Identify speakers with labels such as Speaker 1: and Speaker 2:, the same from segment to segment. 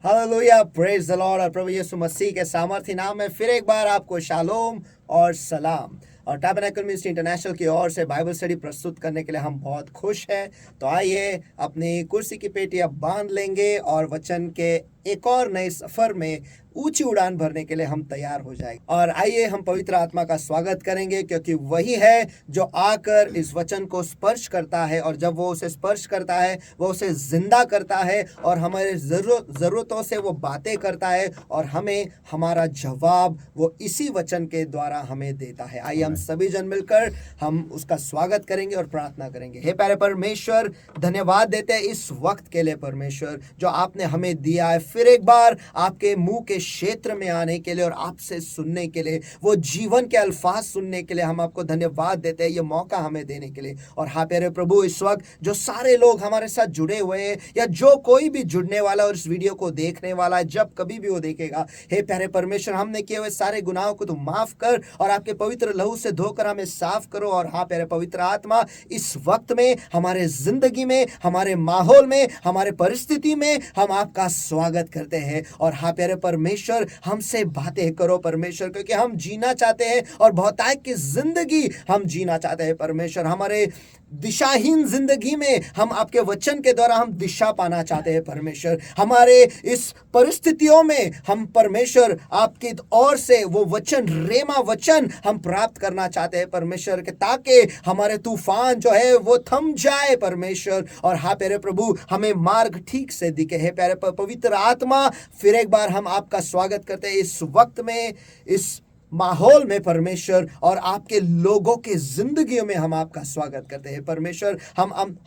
Speaker 1: Hallelujah, praise the Lord. और प्रभु यीशु मसीह के सामर्थ्य नाम में फिर एक बार आपको शालोम और सलाम। और टैबरनेकल मिनिस्ट्री इंटरनेशनल की ओर से बाइबल स्टडी प्रस्तुत करने के लिए हम बहुत खुश हैं। तो आइए अपनी कुर्सी की पेटी अब बांध लेंगे और वचन के एक और नए सफर में ऊंची उड़ान भरने के लिए हम तैयार हो जाएंगे। और आइए हम पवित्र आत्मा का स्वागत करेंगे, क्योंकि वही है जो आकर इस वचन को स्पर्श करता है, और जब वो उसे स्पर्श करता है वो उसे जिंदा करता है और हमारे जरूरतों से वो बातें करता है, और हमें हमारा जवाब वो इसी वचन के द्वारा हमें देता है। आइए हम सभी जन मिलकर हम उसका स्वागत करेंगे और प्रार्थना करेंगे। हे प्यारे परमेश्वर, धन्यवाद देते हैं इस वक्त के लिए परमेश्वर, जो आपने हमें दिया है फिर एक बार आपके मुंह के क्षेत्र में आने के लिए और आपसे सुनने के लिए, वो जीवन के अल्फाज सुनने के लिए हम आपको धन्यवाद देते हैं, ये मौका हमें देने के लिए। और हाँ प्यारे प्रभु, इस वक्त जो सारे लोग हमारे साथ जुड़े हुए हैं, या जो कोई भी जुड़ने वाला और इस वीडियो को देखने वाला है, जब कभी भी वो देखेगा, हे प्यारे परमेश्वर, हमने किए हुए सारे गुनाहों को तुम माफ कर और आपके पवित्र लहू से धोकर हमें साफ करो। और हाँ प्यारे पवित्र आत्मा, इस वक्त में हमारे जिंदगी में, हमारे माहौल में, हमारे परिस्थिति में हम आपका स्वागत करते हैं। और हाँ प्यारे परमेश्वर, हमसे बातें करो परमेश्वर, क्योंकि हम जीना चाहते हैं और बहुतायत की जिंदगी हम जीना चाहते हैं परमेश्वर। हमारे दिशाहीन जिंदगी में हम आपके वचन के द्वारा हम दिशा पाना चाहते हैं परमेश्वर। हमारे इस परिस्थितियों में हम परमेश्वर आपकी ओर से वो वचन, रेमा वचन हम प्राप्त करना चाहते हैं परमेश्वर, के ताकि हमारे तूफान जो है वो थम जाए परमेश्वर। और हाँ प्यारे प्रभु, हमें मार्ग ठीक से दिखे। है प्यारे पवित्र आत्मा, फिर एक बार हम आपका स्वागत करते हैं इस वक्त में, इस माहौल में परमेश्वर, और आपके लोगों के जिंदगियों में हम आपका स्वागत करते हैं परमेश्वर।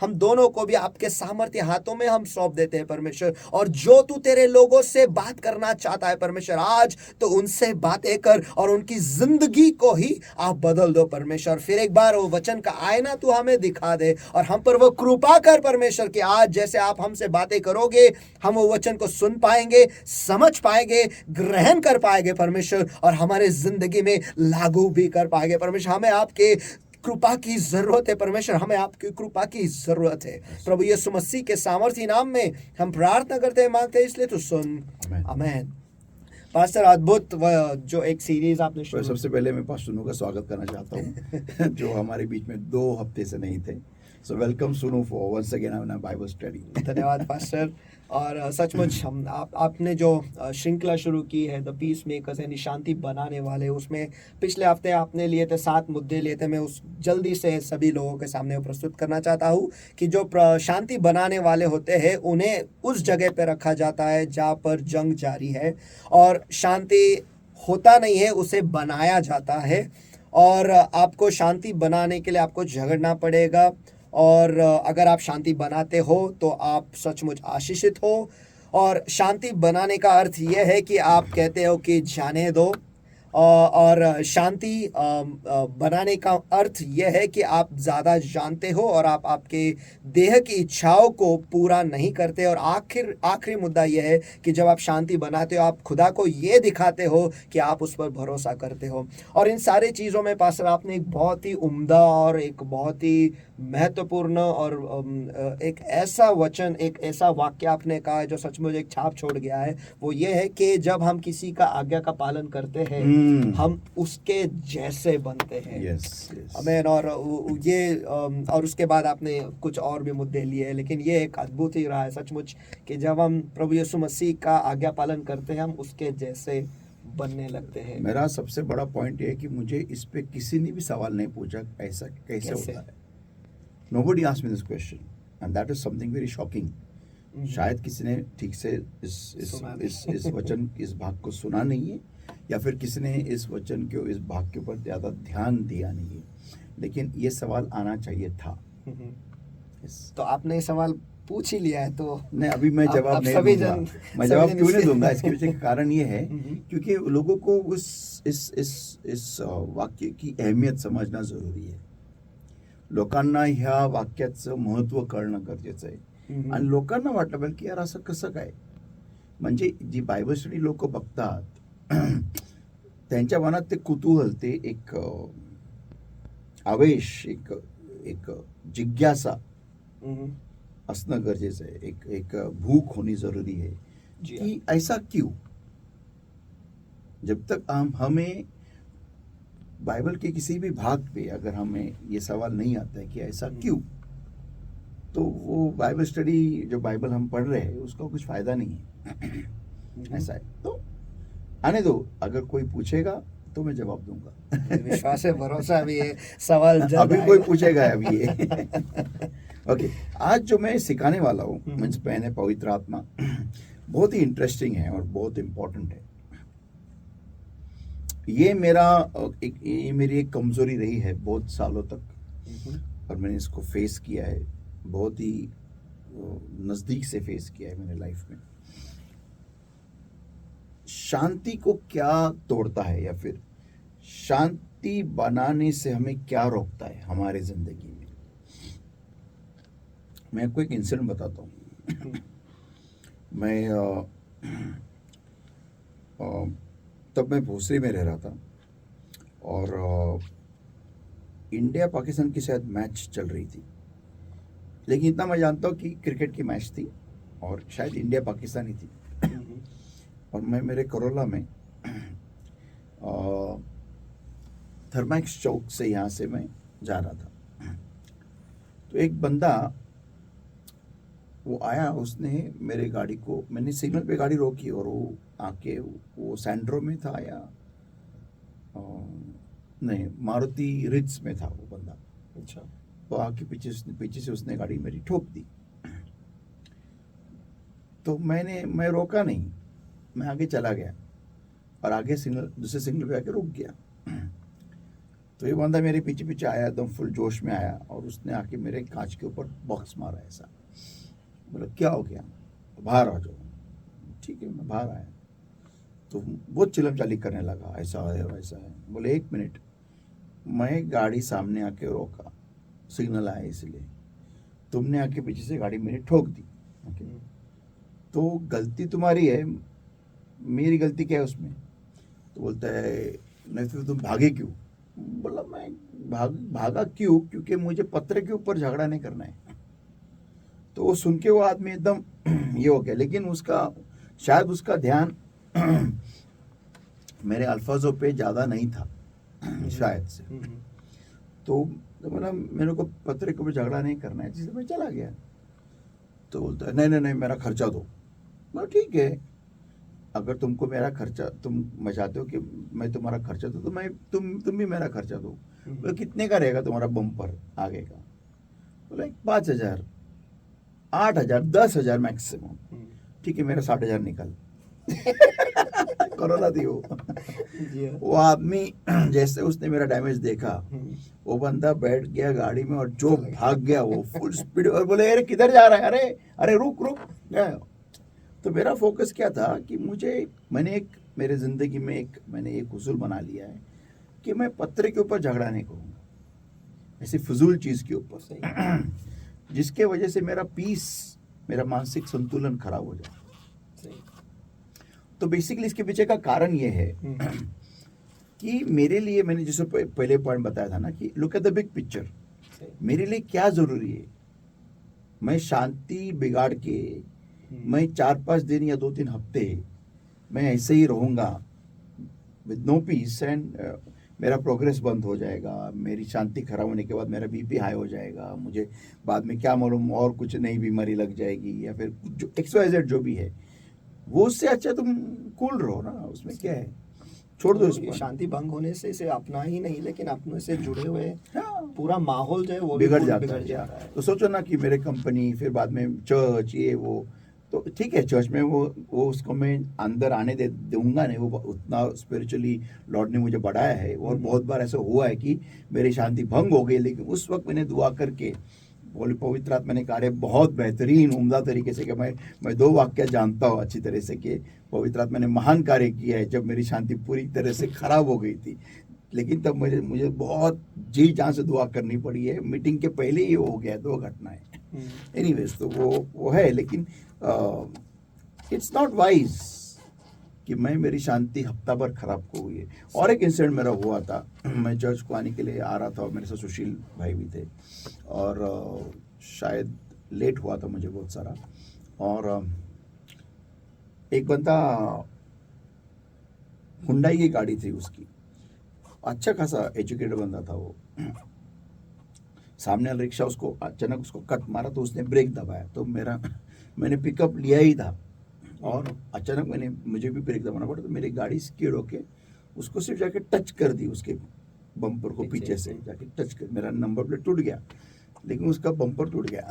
Speaker 1: हम दोनों को भी आपके सामर्थ्य हाथों में हम सौंप देते हैं परमेश्वर। और जो तू तेरे लोगों से बात करना चाहता है परमेश्वर, आज तो उनसे बातें कर और उनकी जिंदगी को ही आप बदल दो परमेश्वर। फिर एक बार वो वचन का आईना तू हमें दिखा दे और हम पर वो कृपा कर परमेश्वर, कि आज जैसे आप हमसे बातें करोगे, हम वो वचन को सुन पाएंगे, समझ पाएंगे, ग्रहण कर पाएंगे परमेश्वर, और हमारे जिंदगी में लागू भी कर पाएंगे परमेश्वर। हमें आपके कृपा की जरूरत है परमेश्वर, हमें आपकी कृपा की जरूरत है प्रभु यीशु मसीह के सामर्थ्य नाम में हम प्रार्थना करते हैं, मांगते हैं, इसलिए तो सुन। आमीन। पास्टर, अद्भुत जो एक सीरीज आपने शुरू।
Speaker 2: सबसे पहले मैं पास्टर सुनू का स्वागत करना चाहता हूँ जो हमारे बीच में 2 हफ्ते से नहीं थे। So welcome Sunu for once again our Bible study.
Speaker 1: धन्यवाद पास्टर। और सचमुच हम आपने जो श्रृंखला शुरू की है, द पीस मेकर्स, यानी शांति बनाने वाले, उसमें पिछले हफ्ते आपने लिए थे 7 मुद्दे लिए थे। मैं उस जल्दी से सभी लोगों के सामने प्रस्तुत करना चाहता हूँ कि जो शांति बनाने वाले होते हैं उन्हें उस जगह पे रखा जाता है जहाँ पर जंग जारी है, और शांति होता नहीं है, उसे बनाया जाता है। और आपको शांति बनाने के लिए आपको झगड़ना पड़ेगा, और अगर आप शांति बनाते हो तो आप सचमुच आशीषित हो। और शांति बनाने का अर्थ यह है कि आप कहते हो कि जाने दो, और शांति बनाने का अर्थ यह है कि आप ज़्यादा जानते हो और आप आपके देह की इच्छाओं को पूरा नहीं करते। और आखिरी मुद्दा यह है कि जब आप शांति बनाते हो, आप खुदा को ये दिखाते हो कि आप उस पर भरोसा करते हो। और इन सारे चीज़ों में पास्टर आपने एक बहुत ही उम्दा और एक बहुत ही महत्वपूर्ण और एक ऐसा वचन, एक ऐसा वाक्य आपने कहा है जो सचमुच एक छाप छोड़ गया है। वो ये है कि जब हम किसी का आज्ञा का पालन करते हैं, हम उसके जैसे बनते हैं। आमीन। और ये और उसके बाद आपने कुछ और भी मुद्दे लिए, लेकिन ये एक अद्भुत ही रहा है सचमुच, कि जब हम प्रभु यीशु मसीह का आज्ञा पालन करते हैं, हम उसके जैसे बनने लगते हैं।
Speaker 2: मेरा सबसे बड़ा पॉइंट ये है कि मुझे इस पे किसी ने भी सवाल नहीं पूछा ऐसा कैसे होता है। Nobody asked me this question, and that is something very shocking. शायद किसी ने ठीक से इस वचन, इस भाग को सुना नहीं है, या फिर किसी ने इस वचन के, इस भाग के ऊपर ज़्यादा ध्यान दिया नहीं है, लेकिन ये सवाल आना चाहिए था।
Speaker 1: तो आपने सवाल पूछ ही लिया है, तो
Speaker 2: नहीं, अभी मैं जवाब नहीं दूंगा। मैं जवाब क्यों नहीं दूंगा, इसके पीछे का कारण ये है क्योंकि लोगों को इस वाक्य की अहमियत समझना जरूरी है। लोकांना ह्या वाक्याचं महत्त्व कळणं गरजेचं आहे। आणि लोकांना वाटलं पाहिजे की यार असं कसं काय, म्हणजे जी बायबल स्टडी लोक बघतात त्यांच्या मनात ते कुतूहल, ते एक आवेश, एक जिज्ञासा असणं गरजेचं आहे। एक भूक होणी जरुरी आहे
Speaker 1: जी
Speaker 2: कि ऐसा क्यों? जब तक हमें बाइबल के किसी भी भाग पे अगर हमें ये सवाल नहीं आता है कि ऐसा क्यों, तो वो बाइबल स्टडी जो बाइबल हम पढ़ रहे हैं उसका कुछ फायदा नहीं है। ऐसा है तो आने दो, अगर कोई पूछेगा तो मैं जवाब दूंगा।
Speaker 1: विश्वास है, भरोसा भी है, सवाल जल्द
Speaker 2: अभी कोई
Speaker 1: आएगा।
Speaker 2: पूछेगा अभी ये। ओके, आज जो मैं सिखाने वाला हूँ मीन्स मैंने पवित्र आत्मा बहुत ही इंटरेस्टिंग है और बहुत इम्पोर्टेंट है। ये मेरी एक कमजोरी रही है बहुत सालों तक, और मैंने इसको फेस किया है, बहुत ही नजदीक से फेस किया है मैंने लाइफ में। शांति को क्या तोड़ता है, या फिर शांति बनाने से हमें क्या रोकता है हमारे जिंदगी में? मैं आपको एक इंसिडेंट बताता हूँ। मैं तब मैं भोसरी में रह रहा था, और इंडिया पाकिस्तान की शायद मैच चल रही थी, लेकिन इतना मैं जानता हूँ कि क्रिकेट की मैच थी और शायद इंडिया पाकिस्तान ही थी। और मैं मेरे करोला में थर्मैक्स चौक से यहाँ से मैं जा रहा था, तो एक बंदा वो आया, उसने मेरे गाड़ी को, मैंने सिग्नल पे गाड़ी रोकी और वो आके, वो सैंड्रो में था या नहीं मारुति रिट्ज में था वो बंदा।
Speaker 1: अच्छा।
Speaker 2: तो आके पीछे से उसने गाड़ी मेरी ठोक दी। तो मैं रोका नहीं, मैं आगे चला गया और आगे दूसरे सिग्नल पे आके रुक गया। तो ये बंदा मेरे पीछे पीछे आया, एकदम फुल जोश में आया, और उसने आके मेरे कांच के ऊपर बॉक्स मारा ऐसा। बोला क्या हो गया, बाहर आ जाओ। ठीक है, मैं बाहर आया तो बहुत चिलम चाली करने लगा, ऐसा है वैसा है। बोले 1 मिनट, मैं गाड़ी सामने आके रोका, सिग्नल आया इसलिए, तुमने आके पीछे से गाड़ी मेरी ठोक दी। ओके, तो गलती तुम्हारी है, मेरी गलती क्या है उसमें? तो बोलता है नहीं फिर तुम भागे क्यों? बोला मैं भागा क्यों? क्योंकि मुझे पत्र के ऊपर झगड़ा नहीं करना है। तो वो सुन के वो आदमी एकदम ये हो गया, लेकिन शायद उसका ध्यान मेरे अल्फाजों पे ज़्यादा नहीं था शायद से। तो बोला मेरे को पत्र के ऊपर झगड़ा नहीं करना है, जिससे मैं चला गया। तो बोलता है नहीं नहीं मेरा खर्चा दो। बोला ठीक है, अगर तुमको मेरा खर्चा, तुम चाहते हो कि मैं तुम्हारा खर्चा दूँ, तो तुम भी मेरा खर्चा दो। बोले कितने का रहेगा तुम्हारा बम्पर आगे का? बोला 5,000, 8,000, 10,000 मैक्सिमम। ठीक है, मेरा 60,000 निकल। कोरोना थी वो आदमी जैसे उसने मेरा डैमेज देखा, वो बंदा बैठ गया गाड़ी में और जो भाग गया वो फुल स्पीड, और बोले अरे किधर जा रहा है, अरे अरे रुक रुक। तो मेरा फोकस क्या था कि मेरे जिंदगी में मैंने एक उसूल बना लिया है कि मैं पत्र के ऊपर झगड़ा नहीं करूंगा, ऐसी फजूल चीज के ऊपर, जिसके वजह से मेरा मानसिक संतुलन खराब हो जाए। तो बेसिकली इसके पीछे का कारण ये है कि मेरे लिए, मैंने जैसे पहले पॉइंट बताया था ना कि look at the big picture, मेरे लिए क्या जरूरी है। मैं शांति बिगाड़ के मैं 4-5 दिन या 2-3 हफ्ते मैं ऐसे ही रहूंगा विद नो पीस, एंड मेरा प्रोग्रेस बंद हो जाएगा, मेरी शांति खराब होने के बाद मेरा बीपी हाई हो जाएगा, मुझे बाद में क्या मालूम और कुछ नई बीमारी लग जाएगी, या फिर जो XYZ जो भी है, वो उससे अच्छा तुम कूल रहो ना, उसमें क्या है, छोड़ दो इसको।
Speaker 1: शांति भंग होने से इसे अपना ही नहीं, लेकिन अपने से जुड़े हुए पूरा माहौल जो है वो
Speaker 2: बिगड़
Speaker 1: बिगड़
Speaker 2: जाता है। तो सोचो ना कि मेरे कंपनी, फिर बाद में चर्च, ये वो, तो ठीक है चर्च में वो उसको मैं अंदर आने दूंगा नहीं, वो उतना स्पिरिचुअली लॉर्ड ने मुझे बढ़ाया है। और बहुत बार ऐसा हुआ है कि मेरी शांति भंग हो गई, लेकिन उस वक्त मैंने दुआ करके बोले पवित्र आत्मा ने कार्य बहुत बेहतरीन उम्दा तरीके से, कि मैं 2 वाक्य जानता हूँ अच्छी तरह से कि पवित्र आत्मा ने महान कार्य किया है जब मेरी शांति पूरी तरह से खराब हो गई थी। लेकिन तब मुझे बहुत जी जान से दुआ करनी पड़ी है। मीटिंग के पहले ही हो गया 2 घटनाएं। एनीवेज, तो वो है, लेकिन इट्स नॉट वाइज कि मेरी शांति हफ्ता भर खराब हो गई है। और एक इंसिडेंट मेरा हुआ था, मैं चर्च को आने के लिए आ रहा था और मेरे साथ सुशील भाई भी थे, और शायद लेट हुआ था मुझे बहुत सारा, और एक बंदा, हुंडई की गाड़ी थी उसकी, अच्छा खासा एजुकेटेड बंदा था वो। सामने वाला रिक्शा उसको अचानक उसको कट मारा तो उसने ब्रेक दबाया, तो मैंने पिकअप लिया ही था और अचानक मुझे भी ब्रेक दबाना पड़ा, तो मेरी गाड़ी स्किड होके उसको सिर्फ जाके टच कर दी, उसके बम्पर को पीछे से जाके टच कर, मेरा नंबर प्लेट टूट गया लेकिन उसका बम्पर टूट गया।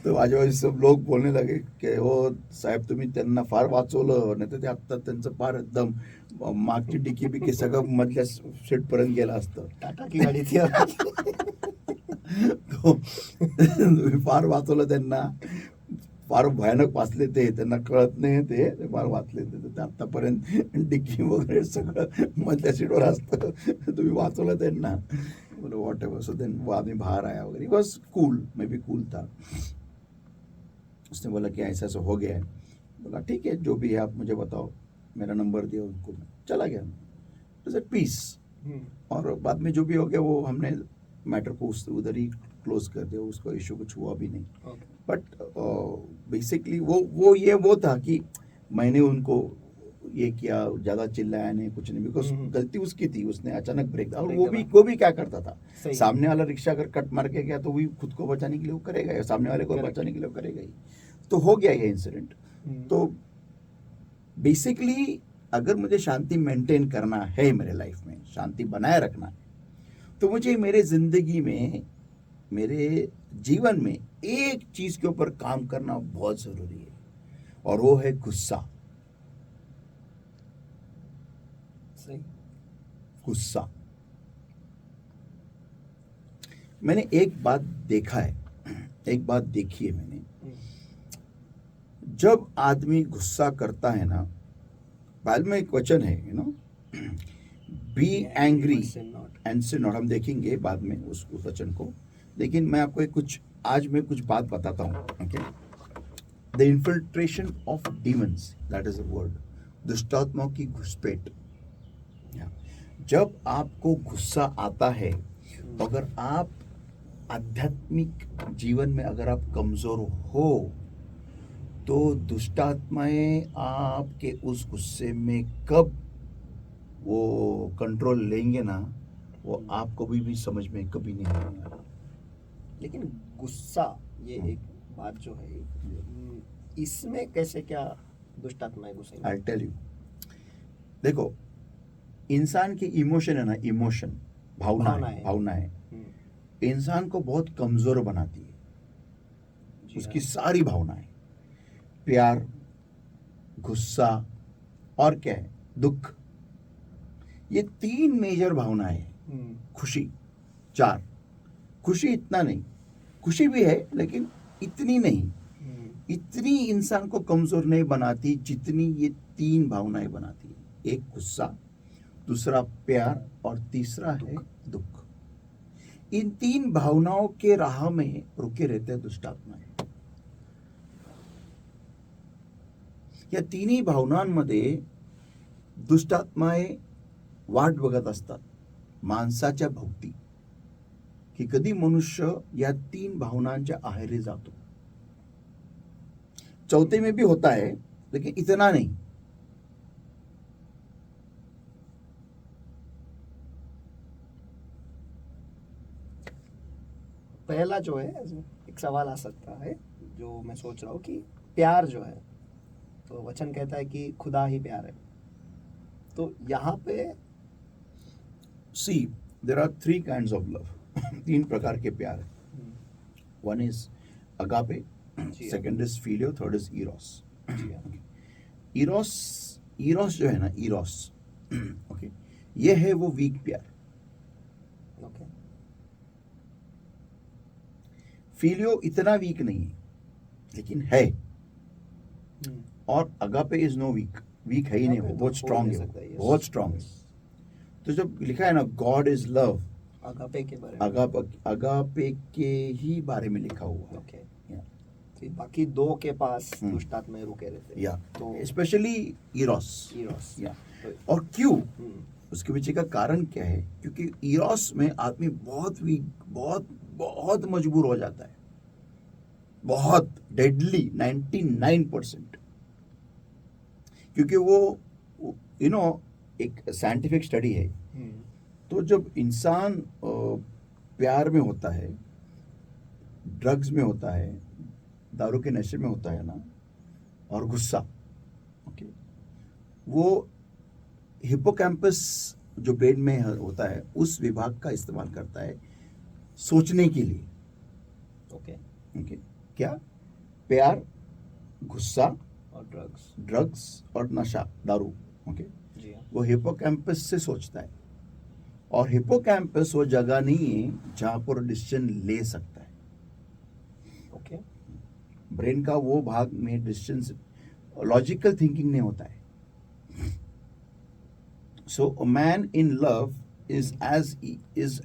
Speaker 2: तो आजूबाजू सब लोग बोलने लगे की हो साहेब, तुम्ही त्यांना फार वाचवलं, नाही तर ते आत्ता त्यांचं फार एकदम मागची डिकी बिकी सगळं मधल्या सीट पर्यंत गेला असतं.
Speaker 1: टाटा की गाडी थी.
Speaker 2: तो तुम्ही फार वाचवलं त्यांना, फार भयानक वाचले ते, त्यांना कळत नाही ते फार वाचले ते आतापर्यंत डिक्की वगैरे सगळं मधल्या सीटवर असतं, तुम्ही वाचवलं त्यांना. What ever. सो देन वो आदमी बाहर आया वगैरह, ही वॉज कूल, मैं भी कूल था. उसने बोला कि ऐसा ऐसा हो गया है. बोला ठीक है, जो भी है आप मुझे बताओ. मेरा नंबर दिया उनको, चला गया. It was peace. और बाद में जो भी हो गया वो हमने मैटर को उधर ही क्लोज कर दिया, उसका इशू कुछ हुआ भी नहीं. बट बेसिकली वो था कि मैंने उनको ये किया, ज्यादा चिल्लाया नहीं, कुछ नहीं, बिकॉज गलती उसकी थी, उसने अचानक ब्रेक. और वो भी क्या करता था, सामने वाला रिक्शा अगर कट मार के गया तो वो खुद को बचाने के लिए वो करेगा, या सामने वाले को बचाने के लिए वो करेगा ही. तो हो गया ये इंसिडेंट. तो बेसिकली अगर मुझे शांति मेंटेन करना है, मेरे लाइफ में शांति बनाए रखना है, तो मुझे मेरे जिंदगी में, मेरे जीवन में एक चीज के ऊपर काम करना बहुत जरूरी है, और वो है गुस्सा. गुस्सा. मैंने एक बात देखा है, एक बात देखी है मैंने, जब आदमी गुस्सा करता है ना, बाइबल में एक वचन है, you know, be angry and sin not. हम देखेंगे बाद में उस वचन को, लेकिन मैं आपको आज मैं कुछ बात बताता हूँ. Okay, the infiltration of demons, that is a word. दुष्टात्माओं की घुसपैठ. जब आपको गुस्सा आता है, अगर आप आध्यात्मिक जीवन में अगर आप कमजोर हो, तो दुष्टात्माएं आपके उस गुस्से में कब वो कंट्रोल लेंगे ना, वो आपको भी समझ में कभी नहीं आएगा.
Speaker 1: लेकिन गुस्सा, ये एक बात जो है, इसमें कैसे क्या दुष्टात्माएं घुसेंगी?
Speaker 2: I tell you. देखो, इंसान की इमोशन है ना, इमोशन, भावना है, इंसान को बहुत कमजोर बनाती है. उसकी सारी भावनाएं, प्यार, गुस्सा और क्या है, दुख, ये 3 मेजर भावनाएं हैं. खुशी 4. खुशी इतना नहीं, खुशी भी है लेकिन इतनी नहीं, इतनी इंसान को कमजोर नहीं बनाती जितनी ये 3 भावनाएं बनाती है. एक गुस्सा, दूसरा प्यार, और तीसरा है दुख. इन 3 भावनाओं के राह में रुके रहते हैं दुष्टात्माएं. या तिन्ही भावनांमध्ये दुष्टात्माएं वाट बघत असतात माणसाच्या भोवती, की कधी मनुष्य या 3 भावनांच्या आहारी जातो. चौथे में भी होता है लेकिन इतना नहीं.
Speaker 1: पहला जो है, एक सवाल आ सकता है जो मैं सोच रहा हूँ कि प्यार जो है, तो वचन कहता है कि खुदा ही प्यार है. तो यहाँ पे
Speaker 2: see there are 3 kinds of love. 3 प्रकार के प्यार है. One is agape, second is phileo, third is eros. Eros जो है ना, इरोस, ओके, ये है वो वीक प्यार. फिलियो इतना वीक नहीं है लेकिन है. और अगापे इज नो वीक है ही नहीं, वो बहुत स्ट्रांग है, बहुत स्ट्रांग है. तो जब लिखा है ना गॉड इज लव,
Speaker 1: अगापे के बारे में,
Speaker 2: अगापे के ही बारे में लिखा हुआ है.
Speaker 1: तो बाकी 2 के पास दुष्टात्माएं रुके रहते हैं.
Speaker 2: तो स्पेशली इरोस. या और क्यों, उसके पीछे का कारण क्या है? क्योंकि इरोस में आदमी बहुत वीक, बहुत मजबूर हो जाता है, बहुत डेडली 99%. क्योंकि वो यू नो एक साइंटिफिक स्टडी है। तो जब इंसान प्यार में होता है, ड्रग्स में होता है, दारू के नशे में होता है ना, और गुस्सा, ओके, वो हिप्पोकैम्पस जो ब्रेन में होता है उस विभाग का इस्तेमाल करता है सोचने के लिए।
Speaker 1: ओके।
Speaker 2: ओके, क्या? प्यार, गुस्सा
Speaker 1: और
Speaker 2: ड्रग्स और नशा, दारू। ओके,
Speaker 1: जी हाँ।
Speaker 2: वो हिप्पोकैम्पस से सोचता है, और हिप्पोकैम्पस वो जगह नहीं है जहां पर डिसीजन ले सकता है।
Speaker 1: ओके।
Speaker 2: ब्रेन का वो भाग में डिसीजन, लॉजिकल थिंकिंग नहीं होता है। So a man in love is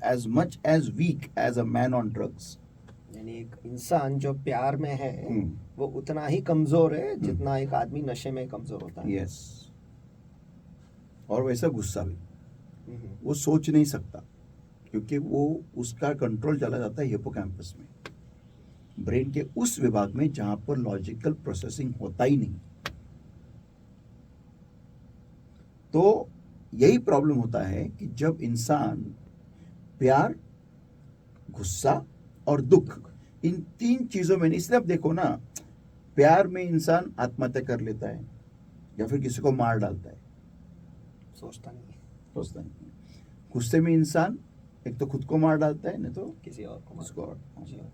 Speaker 2: as much as weak as a man on drugs.
Speaker 1: यानी एक इंसान जो प्यार में है
Speaker 2: हम्म।
Speaker 1: वो उतना ही कमजोर है जितना एक आदमी नशे में कमजोर होता है।
Speaker 2: यस, और वैसा गुस्सा भी
Speaker 1: हम्म।
Speaker 2: वो सोच नहीं सकता, क्योंकि वो उसका कंट्रोल चला जाता है हिप्पोकैम्पस में, ब्रेन के उस विभाग में जहां पर लॉजिकल प्रोसेसिंग होता ही नहीं। तो यही प्रॉब्लम होता है कि जब इंसान प्यार, गुस्सा और दुख, इन 3 चीजों में, इसलिए आप देखो ना, प्यार में इंसान आत्महत्या कर लेता है या फिर किसी को मार डालता है,
Speaker 1: सोचता नहीं
Speaker 2: नहीं। गुस्से में इंसान एक तो खुद को मार डालता है, नहीं तो
Speaker 1: किसी और को
Speaker 2: किसी को और।
Speaker 1: जी हाँ।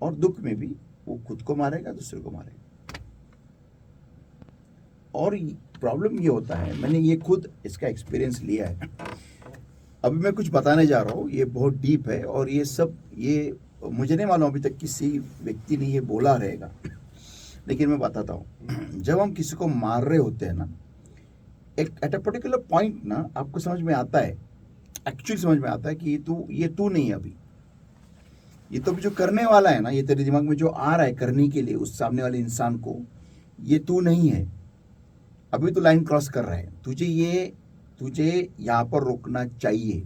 Speaker 2: और दुख में भी वो खुद को मारेगा, दूसरे को मारेगा। और प्रॉब्लम ये होता है, मैंने ये खुद इसका एक्सपीरियंस लिया है। अभी मैं कुछ बताने जा रहा हूँ, ये बहुत डीप है, और ये सब, ये मुझे नहीं मालूम अभी तक किसी व्यक्ति ने ये बोला रहेगा, लेकिन मैं बताता हूँ। जब हम किसी को मार रहे होते हैं ना, एक एट अ पर्टिकुलर पॉइंट ना आपको समझ में आता है, एक्चुअली समझ में आता है कि ये तू नहीं है अभी, ये तो अभी जो करने वाला है ना, ये तेरे दिमाग में जो आ रहा है करने के लिए उस सामने वाले इंसान को, ये तू नहीं है, अभी तो लाइन क्रॉस कर रहा है, तुझे यहां पर रोकना चाहिए।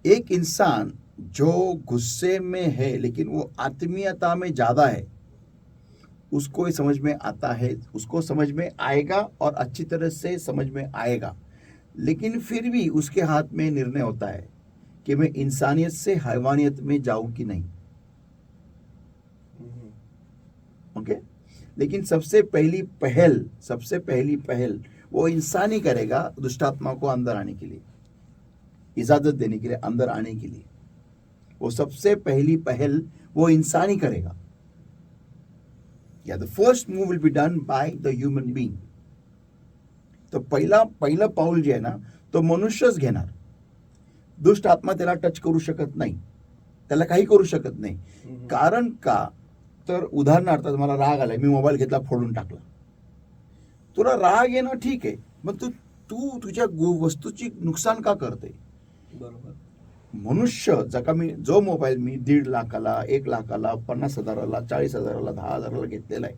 Speaker 2: एक इंसान जो गुस्से में है लेकिन वो आत्मीयता में ज्यादा है, उसको ये समझ में आता है, उसको समझ में आएगा और अच्छी तरह से समझ में आएगा, लेकिन फिर भी उसके हाथ में निर्णय होता है कि मैं इंसानियत से हैवानियत में जाऊं कि नहीं। ओके, लेकिन सबसे पहली पहल वो इंसान ही करेगा दुष्टात्मा को अंदर आने के लिए, इजाजत देने के लिए, अंदर आने के लिए। वो सबसे पहली पहल वो इंसान ही करेगा। या the first move will be done by the human being. तो पहिलं पाऊल जे आहे ना, तो मनुष्यच घेणार. दुष्ट आत्मा त्याला टच करू शकत नाही, त्याला काही करू शकत नाही. कारण का, तर उदाहरणार्थ मला राग आलाय, मी मोबाईल घेतला, फोडून टाकला. तुला राग येणं ठीक आहे, मग तू तुझ्या वस्तूची नुकसान का करते?
Speaker 1: बरोबर.
Speaker 2: मनुष्य जो मोबाईल मी 1.5 लाखाला, 1 लाखाला, 50,000ला, 40,000ला, 10,000ला घेतलेला आहे,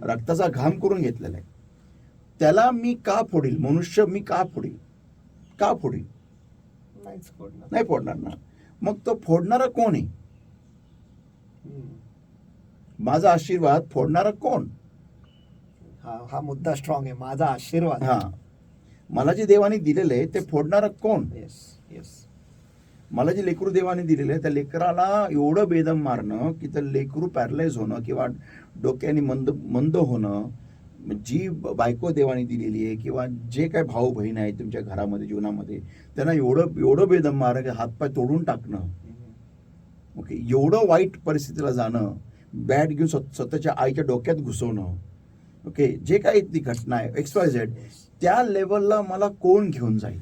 Speaker 2: रक्ताचा घाम करून घेतलेला आहे, त्याला मी का फोडील? मनुष्य मी का फोडील? नाही फोडणार ना. मग तो फोडणारा कोण आहे? माझा आशीर्वाद फोडणारा कोण?
Speaker 1: हा मुद्दा स्ट्रॉंग आहे. माझा आशीर्वाद,
Speaker 2: हा, मला जे देवाने दिलेलं आहे ते फोडणारा कोण? मला जे लेकरू देवाने दिलेलं आहे त्या लेकराला एवढं बेदम मारणं की त्या लेकरू पॅरलाइज होणं किंवा डोक्याने मंद होणं, जी बायको देवाने दिलेली आहे किंवा जे काय भाऊ बहीण आहे तुमच्या घरामध्ये, जीवनामध्ये, त्यांना एवढं बेदम मारणं की हातपाय तोडून टाकणं, ओके, एवढं वाईट परिस्थितीला जाणं, बॅट घेऊन स्वतःच्या आईच्या डोक्यात घुसवणं, ओके, जे काही ती घटना आहे XYZ, त्या लेवलला मला कोण घेऊन जाईल?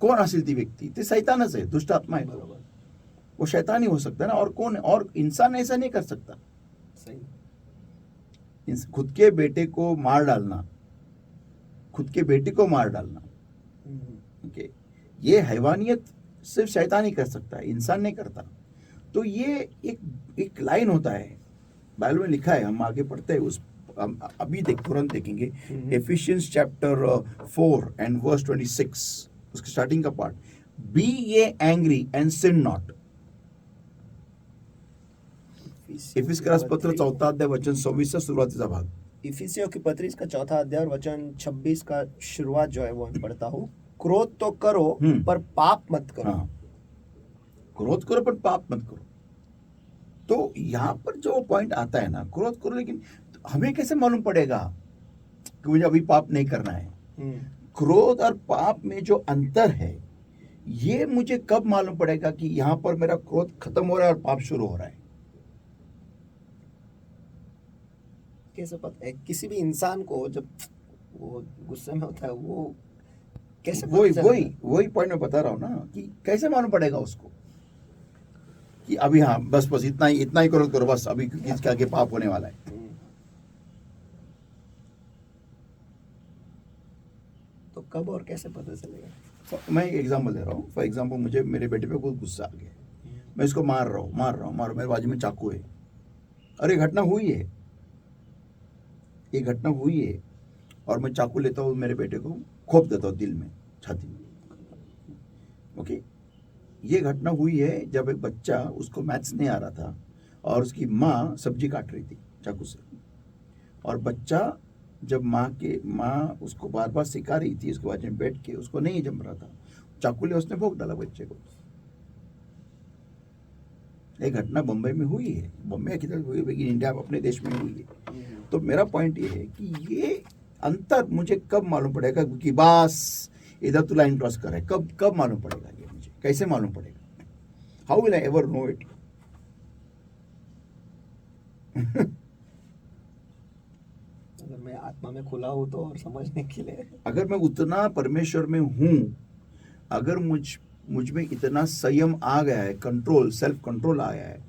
Speaker 2: कौन असेल ती व्यक्ति? ते शैतानच है, दुष्ट आत्मा है, वो शैतान ही हो सकता है ना, और कौन है? और इंसान ऐसा नहीं कर सकता. खुद के बेटे को मार डालना, खुद के बेटी को मार डालना, ओके, ये हैवानियत सिर्फ शैतान ही कर सकता है, इंसान नहीं करता. तो ये एक लाइन होता है, बाइबल में लिखा है, हम आगे पढ़ते हैं, उस अभी तुरंत देखेंगे. एफिशियंस चैप्टर 4 and verse 26, उसके स्टार्टिंग का पार्ट, बी ये angry and sin not. Ephesians पत्र 4 अध्याय वचन 26 सुरुवातीचा भाग.
Speaker 1: इफिसियों की पत्री इसका 4 अध्याय और वचन 26 का शुरुआत जो है वो मैं पढ़ता हूँ. क्रोध तो करो पर पाप मत करो.
Speaker 2: हाँ, क्रोध करो पर पाप मत करो. तो यहाँ पर जो पॉइंट आता है ना, क्रोध करो, लेकिन हमें कैसे मालूम पड़ेगा कि मुझे अभी पाप नहीं करना है? क्रोध और पाप में जो अंतर है, ये मुझे कब मालूम पड़ेगा कि यहाँ पर मेरा क्रोध खत्म हो रहा है और पाप शुरू हो रहा है?
Speaker 1: कैसे पता है किसी भी इंसान को जब वो गुस्से में होता है वो कैसे
Speaker 2: वही
Speaker 1: पता
Speaker 2: वही
Speaker 1: चलेगा?
Speaker 2: वही पॉइंट मैं बता रहा हूँ ना, कि कैसे मालूम पड़ेगा उसको कि अभी हाँ बस इतना ही क्रोध करो बस, अभी क्योंकि इसके आगे पाप होने वाला है.
Speaker 1: तो कब और कैसे पता चलेगा?
Speaker 2: मैं एक एग्जांपल दे रहा हूँ. फॉर एग्जांपल, मुझे मेरे बेटे पे बहुत गुस्सा आ गया, मैं इसको मार रहा हूँ, मेरे बाजू में चाकू है. अरे घटना हुई है, ये घटना हुई है, और मैं चाकू लेता हूँ, मेरे बेटे को खोप देता हूँ दिल में, छाती में. ओके, ये घटना हुई है जब एक बच्चा, उसको मैथ्स नहीं आ रहा था और उसकी माँ सब्जी काट रही थी चाकू से, और बच्चा जब माँ उसको बार बार सिखा रही थी, उसके बाद में बैठ के उसको नहीं जम रहा था, चाकू ले उसने भोंक डाला बच्चे को. ये घटना बम्बई में हुई है, बम्बई की तरफ हुई है, लेकिन इंडिया अपने देश में हुई है. तो मेरा पॉइंट ये है कि ये अंतर मुझे कब मालूम पड़ेगा कि बस इधर तो लाइन क्रॉस कर रहा है? कब मालूम पड़ेगा? ये मुझे कैसे मालूम पड़ेगा? How will I ever know it?
Speaker 1: अगर मैं आत्मा में खुला हूँ तो और समझने के लिए,
Speaker 2: अगर मैं उतना परमेश्वर में हूँ, अगर मुझ में इतना संयम आ गया है, कंट्रोल, सेल्फ कंट्रोल आया है,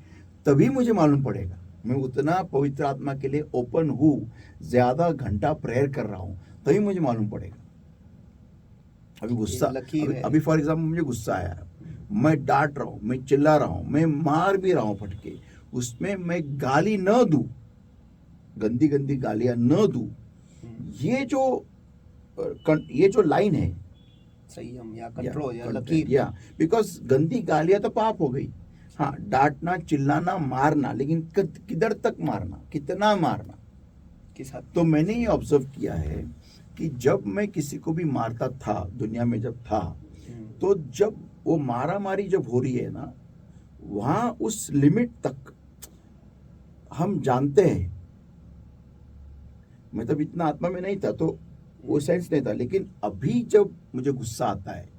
Speaker 2: तभी मुझे मालूम पड़ेगा. मैं उतना पवित्र आत्मा के लिए ओपन हूँ, ज्यादा घंटा प्रेयर कर रहा हूँ, तभी मुझे मालूम पड़ेगा. अभी गुस्सा, अभी फॉर एग्जाम्पल मुझे गुस्सा आया, मैं डांट रहा हूँ, मैं चिल्ला रहा हूँ, मैं मार भी रहा हूँ फटके, उसमें मैं गाली न दूं, गंदी गंदी गालियां न दूं, ये जो लाइन है,
Speaker 1: संयम या कंट्रोल या लकीर,
Speaker 2: या बिकॉज गंदी गालियां तो पाप हो गई. हाँ, डांटना, चिल्लाना, मारना, लेकिन किधर तक मारना, कितना मारना,
Speaker 1: किस हद?
Speaker 2: तो मैंने ये ऑब्जर्व किया है कि जब मैं किसी को भी मारता था, दुनिया में जब था, तो जब वो मारामारी जब हो रही है ना, वहां उस लिमिट तक हम जानते हैं. मैं तब इतना आत्मा में नहीं था, तो वो सेंस नहीं था, लेकिन अभी जब मुझे गुस्सा आता है,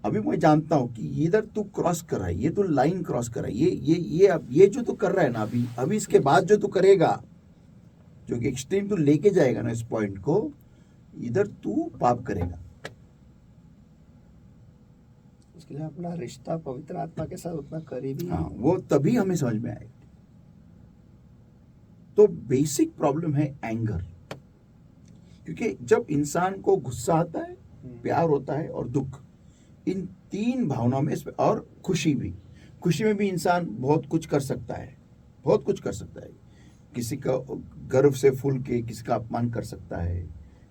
Speaker 2: अभी मैं जानता हूं कि इधर तू क्रॉस कर रहा है, ये तो लाइन क्रॉस कर रहा है, ये जो तू कर रहा है ना, अभी इसके बाद जो तू करेगा, जो कि एक्सट्रीम तू लेके जाएगा ना इस पॉइंट को, इधर तू पाप करेगा.
Speaker 1: उसके लिए अपना रिश्ता पवित्र आत्मा के साथ उतना करीबी,
Speaker 2: हाँ, वो तभी हमें समझ में आएगा. तो बेसिक प्रॉब्लम है एंगर, क्योंकि जब इंसान को गुस्सा आता है, प्यार होता है और दुख, इन तीन भावनाओं में, और खुशी में भी इंसान बहुत कुछ कर सकता है, बहुत कुछ कर सकता है. किसी का गर्व से फूल के किसी का अपमान कर सकता है,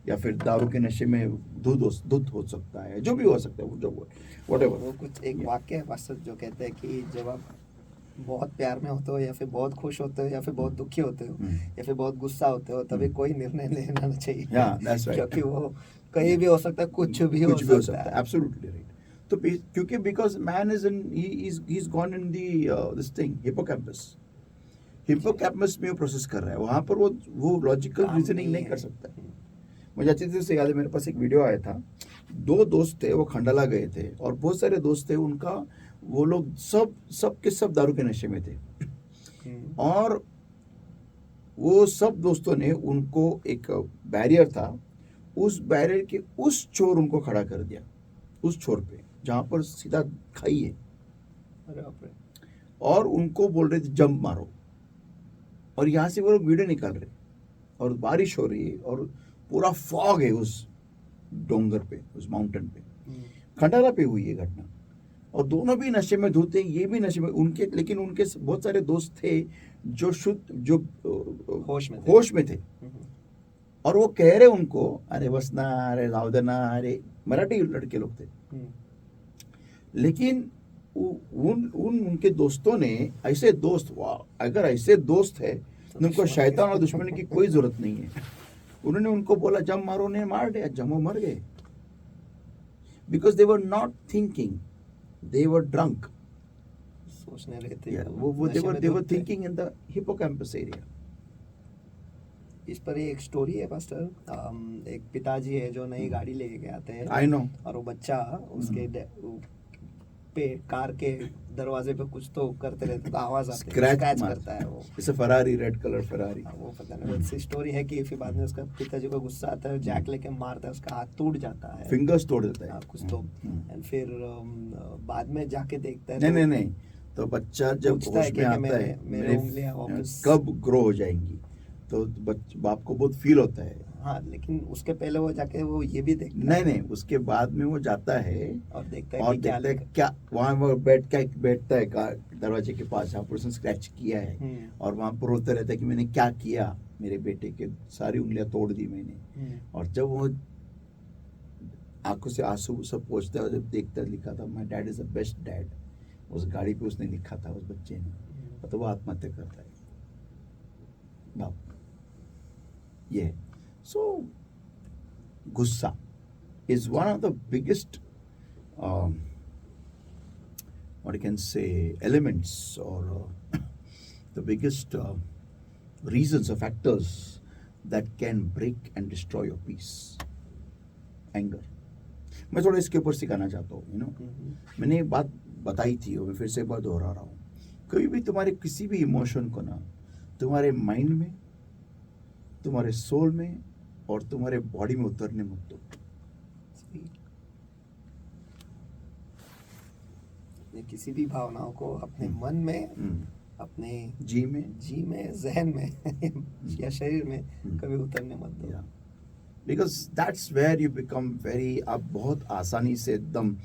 Speaker 2: या फिर दारू के नशे में धुत हो सकता है, जो भी हो सकता है, वो जो व्हाटएवर.
Speaker 1: वो कुछ एक वाक्य है पास्टर जो कहते हैं कि जब आप बहुत प्यार में होते हो, या फिर बहुत खुश होते हो, या फिर बहुत दुखी होते हो, या फिर बहुत गुस्सा होते हो, तभी कोई निर्णय लेना नहीं चाहिए.
Speaker 2: that's right.
Speaker 1: क्योंकि वो कहीं भी हो सकता है, कुछ भी हो सकता है.
Speaker 2: Absolutely right. तो क्योंकि because man is gone in this thing, hippocampus में वो प्रोसेस कर रहा है, वहां पर वो लॉजिकल रीजनिंग नहीं कर सकता. मुझे अच्छी तरह से याद है, मेरे पास एक वीडियो आया था, 2 दोस्त थे, वो खंडाला गए थे, और बहुत सारे दोस्त थे उनका, वो लोग सब के सब दारू के नशे में थे. और वो सब दोस्तों ने उनको, एक बैरियर था, उस बैरियर के उस छोर उनको खड़ा कर दिया, उस छोर पे जहां पर सीधा खाई है.
Speaker 1: अरे बाप रे. और
Speaker 2: उनको बोल रहे थे जंप मारो, और यहाँ से वो लोग वीडियो निकाल रहे, और बारिश हो रही है, और पूरा फॉग है उस डोंगर पे, उस माउंटेन पे. खंडाला पे हुई ये घटना, और दोनों भी नशे में धुते, ये भी नशे में, लेकिन उनके बहुत सारे दोस्त थे जो होश में थे. और वो कह रहे उनको, अरे बस ना, अरे लाओ देना, अरे मराठी लड़के लोग थे. लेकिन उनके दोस्तों ने ऐसे दोस्त, वाह, अगर ऐसे दोस्त है तो उनको शैतान और दुश्मन की कोई जरूरत नहीं है। उन्होंने उनको बोला जम मारो, ने मार दिया, जमो मर गए। Because they were not thinking, they were drunk.
Speaker 1: सोचने रहते
Speaker 2: वो they were thinking in the hippocampus area.
Speaker 1: इस पर एक स्टोरी है पास्टर। एक पिताजी है जो नई गाड़ी लेके के आते हैं।
Speaker 2: I know.
Speaker 1: और वो बच्चा उसके पे कार के दरवाजे पे कुछ तो करते रहते तो आवाज आती है, स्क्रैच करता है वो।
Speaker 2: It's a Ferrari, red colour Ferrari.
Speaker 1: वो पता नहीं वैसी स्टोरी है कि फिर बाद में उसका पिताजी को गुस्सा आता है, जैक लेके मारता है, उसका हाथ टूट जाता है,
Speaker 2: फिंगर्स तोड़ देता है
Speaker 1: कुछ तो। एंड फिर बाद में जाके देखता है
Speaker 2: नहीं, तो बच्चा जब होश में आता है
Speaker 1: मेरे उंगलियां वापस
Speaker 2: कब ग्रो हो जाएंगी, तो बाप को बहुत फील होता है।
Speaker 1: हाँ, लेकिन उसके पहले वो जाके वो ये भी देखता है।
Speaker 2: नहीं, उसके बाद में वो जाता है
Speaker 1: और देखता है
Speaker 2: क्या वहाँ वो बैठता है दरवाजे के पास जहाँ पर उसने स्क्रैच किया है, और वहाँ पर रोता रहता है कि मैंने क्या किया, मेरे बेटे के सारी उंगलियां तोड़ दी मैंने। और जब वो आंखों से आंसू सब पोंछता है, जब देखता लिखा था my dad is the best dad, उस गाड़ी पे उसने लिखा था उस बच्चे ने, तो वो आत्महत्या करता है बाप। ये सो गुस्सा is one of the biggest what you can say elements, or the biggest reasons or factors that can break and destroy your peace. Anger. मैं थोड़ा इसके ऊपर सिखाना चाहता हूँ, मैंने एक बात बताई थी और मैं फिर से एक बार दोहरा रहा हूँ। कभी भी तुम्हारे किसी भी इमोशन को ना तुम्हारे माइंड में, तुम्हारे सोल में और तुम्हारे बॉडी में उतरने मत दो।
Speaker 1: किसी भी भावनाओं को अपने मन में, अपने जी में, जहन में या शरीर में कभी उतरने मत दो।
Speaker 2: Because that's where you become very, आप बहुत आसानी से एकदम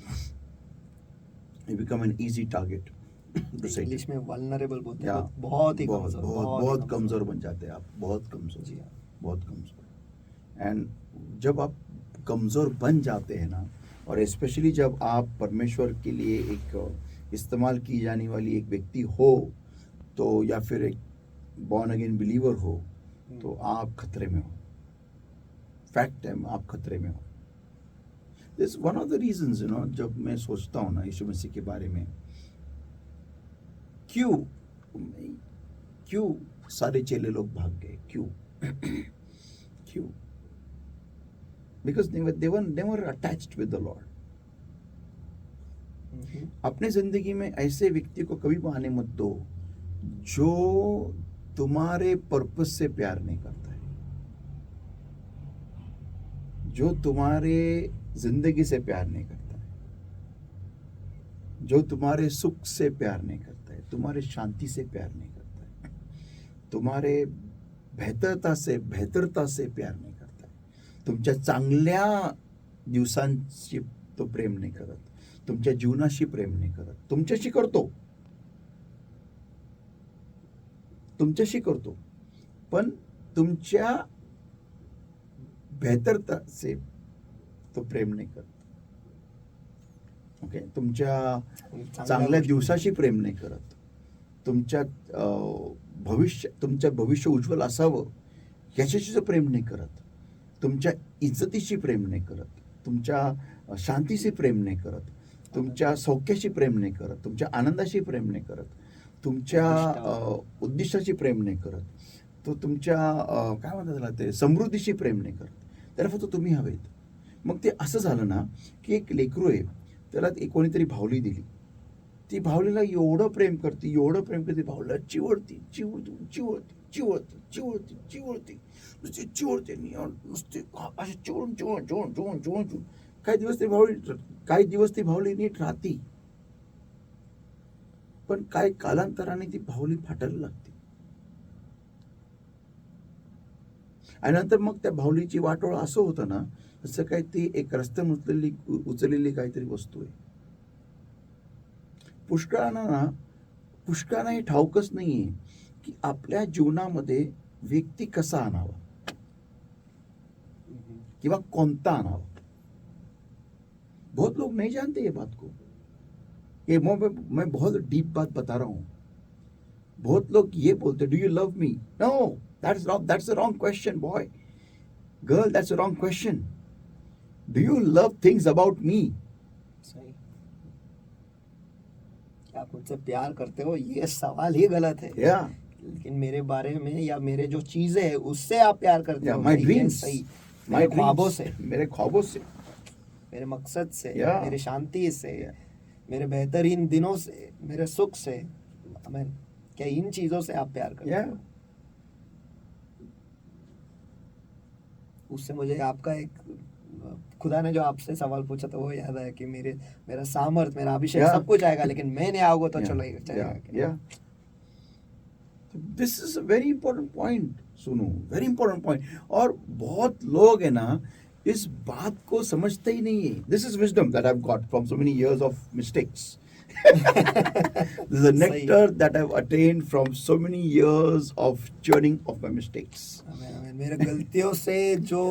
Speaker 2: you become an easy target.
Speaker 1: English में वल्नरेबल बोलते हैं, बहुत
Speaker 2: कमजोर बन जाते हैं आप, बहुत कमजोर। एंड जब आप कमजोर बन जाते हैं ना, और स्पेशली जब आप परमेश्वर के लिए एक इस्तेमाल की जाने वाली एक व्यक्ति हो, तो या फिर एक बॉर्न अगेन बिलीवर हो, तो आप खतरे में हो। फैक्ट है, आप खतरे में हो। This one of the reasons, जब मैं सोचता हूँ ना यीशु मसीह के बारे में, क्यों सारे चेले लोग भाग गए, क्यों? Because they were attached with the Lord. अपने जिंदगी में ऐसे व्यक्ति को कभी आने मत दो जो तुम्हारे पर्पस से प्यार नहीं करता है, जो तुम्हारे जिंदगी से प्यार नहीं करता है, जो तुम्हारे सुख से प्यार नहीं करता है, तुम्हारे शांति से प्यार नहीं करता है, तुम्हारे बेहतरता से प्यार नहीं करता है, तुमच्या चांगल्या दिवसांची तो प्रेम नाही करत, तुमच्या जीवनाशी प्रेम नाही करत, तुमच्याशी करतो पण तुमच्या बेहतरता से तो प्रेम नाही करत. ओके, तुमच्या चांगल्या दिवसाशी प्रेम नाही करत, तुमच्या भविष्य उज्ज्वल असावं याच्याशी प्रेम नाही करत, तुमच्या इज्जतीशी प्रेम नाही करत, तुमच्या शांतीशी प्रेम नाही करत, तुमच्या सौख्याशी प्रेम नाही करत, तुमच्या आनंदाशी प्रेम नाही करत, तुमच्या उद्दिष्टाशी प्रेम नाही करत, तो तुमच्या काय म्हणतात त्याला ते समृद्धीशी प्रेम नाही करत, त्याला फक्त तुम्ही हवेत. मग ते असं झालं ना की एक लेकरू आहे, त्याला कोणीतरी भावली दिली, ती भावलीला एवढं प्रेम करते, भावलीला चिवडती नुसते असे चिवडून काही दिवस ती भावली नीट राहती, पण काही कालांतराने ती भावली फाटायला लागते. आणि नंतर मग त्या भावलीची वाटोळ असं होतं ना, जसं काही ती एक रस्त्याने उचललेली काहीतरी वस्तू आहे. पुष्कळांना हे ठाऊकच नाहीये की आपल्या जीवनामध्ये व्यक्ती कसा आणावा किंवा कोणता आणावा. बहुत लोग नहीं जानते ये बात को. ये मैं बहुत डीप बात बता रहा हूँ. बहुत लोग ये बोलते, do you love me? No, that's the wrong question boy. Girl, that's the wrong question. Do you love things about me?
Speaker 1: सही. क्या आप मुझसे प्यार करते हो, ये सवाल ही गलत है.
Speaker 2: या
Speaker 1: लेकिन मेरे बारे में या मेरे जो चीजें हैं उससे आप प्यार करते हो.
Speaker 2: माय
Speaker 1: ये
Speaker 2: ड्रीम्स,
Speaker 1: सही.
Speaker 2: माय
Speaker 1: मेरे ख्वाबों से,
Speaker 2: मेरे ख्वाबों से,
Speaker 1: मेरे मकसद से,
Speaker 2: Yeah.
Speaker 1: मेरे शांति से,
Speaker 2: Yeah.
Speaker 1: मेरे बेहतरीन दिनों से, मेरे सुख से. आमीन. क्या इन चीजों से आप प्यार करते
Speaker 2: Yeah.
Speaker 1: हो? उससे मुझे आपका एक खुदा ने जो आपसे सवाल पूछा था वो याद आया कि मेरा सामर्थ, मेरा अभिषेक
Speaker 2: Yeah.
Speaker 1: सब कुछ आएगा, लेकिन मैं नहीं आऊंगा तो
Speaker 2: Yeah.
Speaker 1: चलेगा.
Speaker 2: Yeah. This is a very important point. सुनो, वेरी इंपॉर्टेंट पॉइंट. और बहुत लोग है ना इस बात को समझते ही नहीं है. This is wisdom that I have got from so many years of mistakes. This is a nectar that I've attained from so many years of churning of my mistakes.
Speaker 1: मेरे गलतियों से जो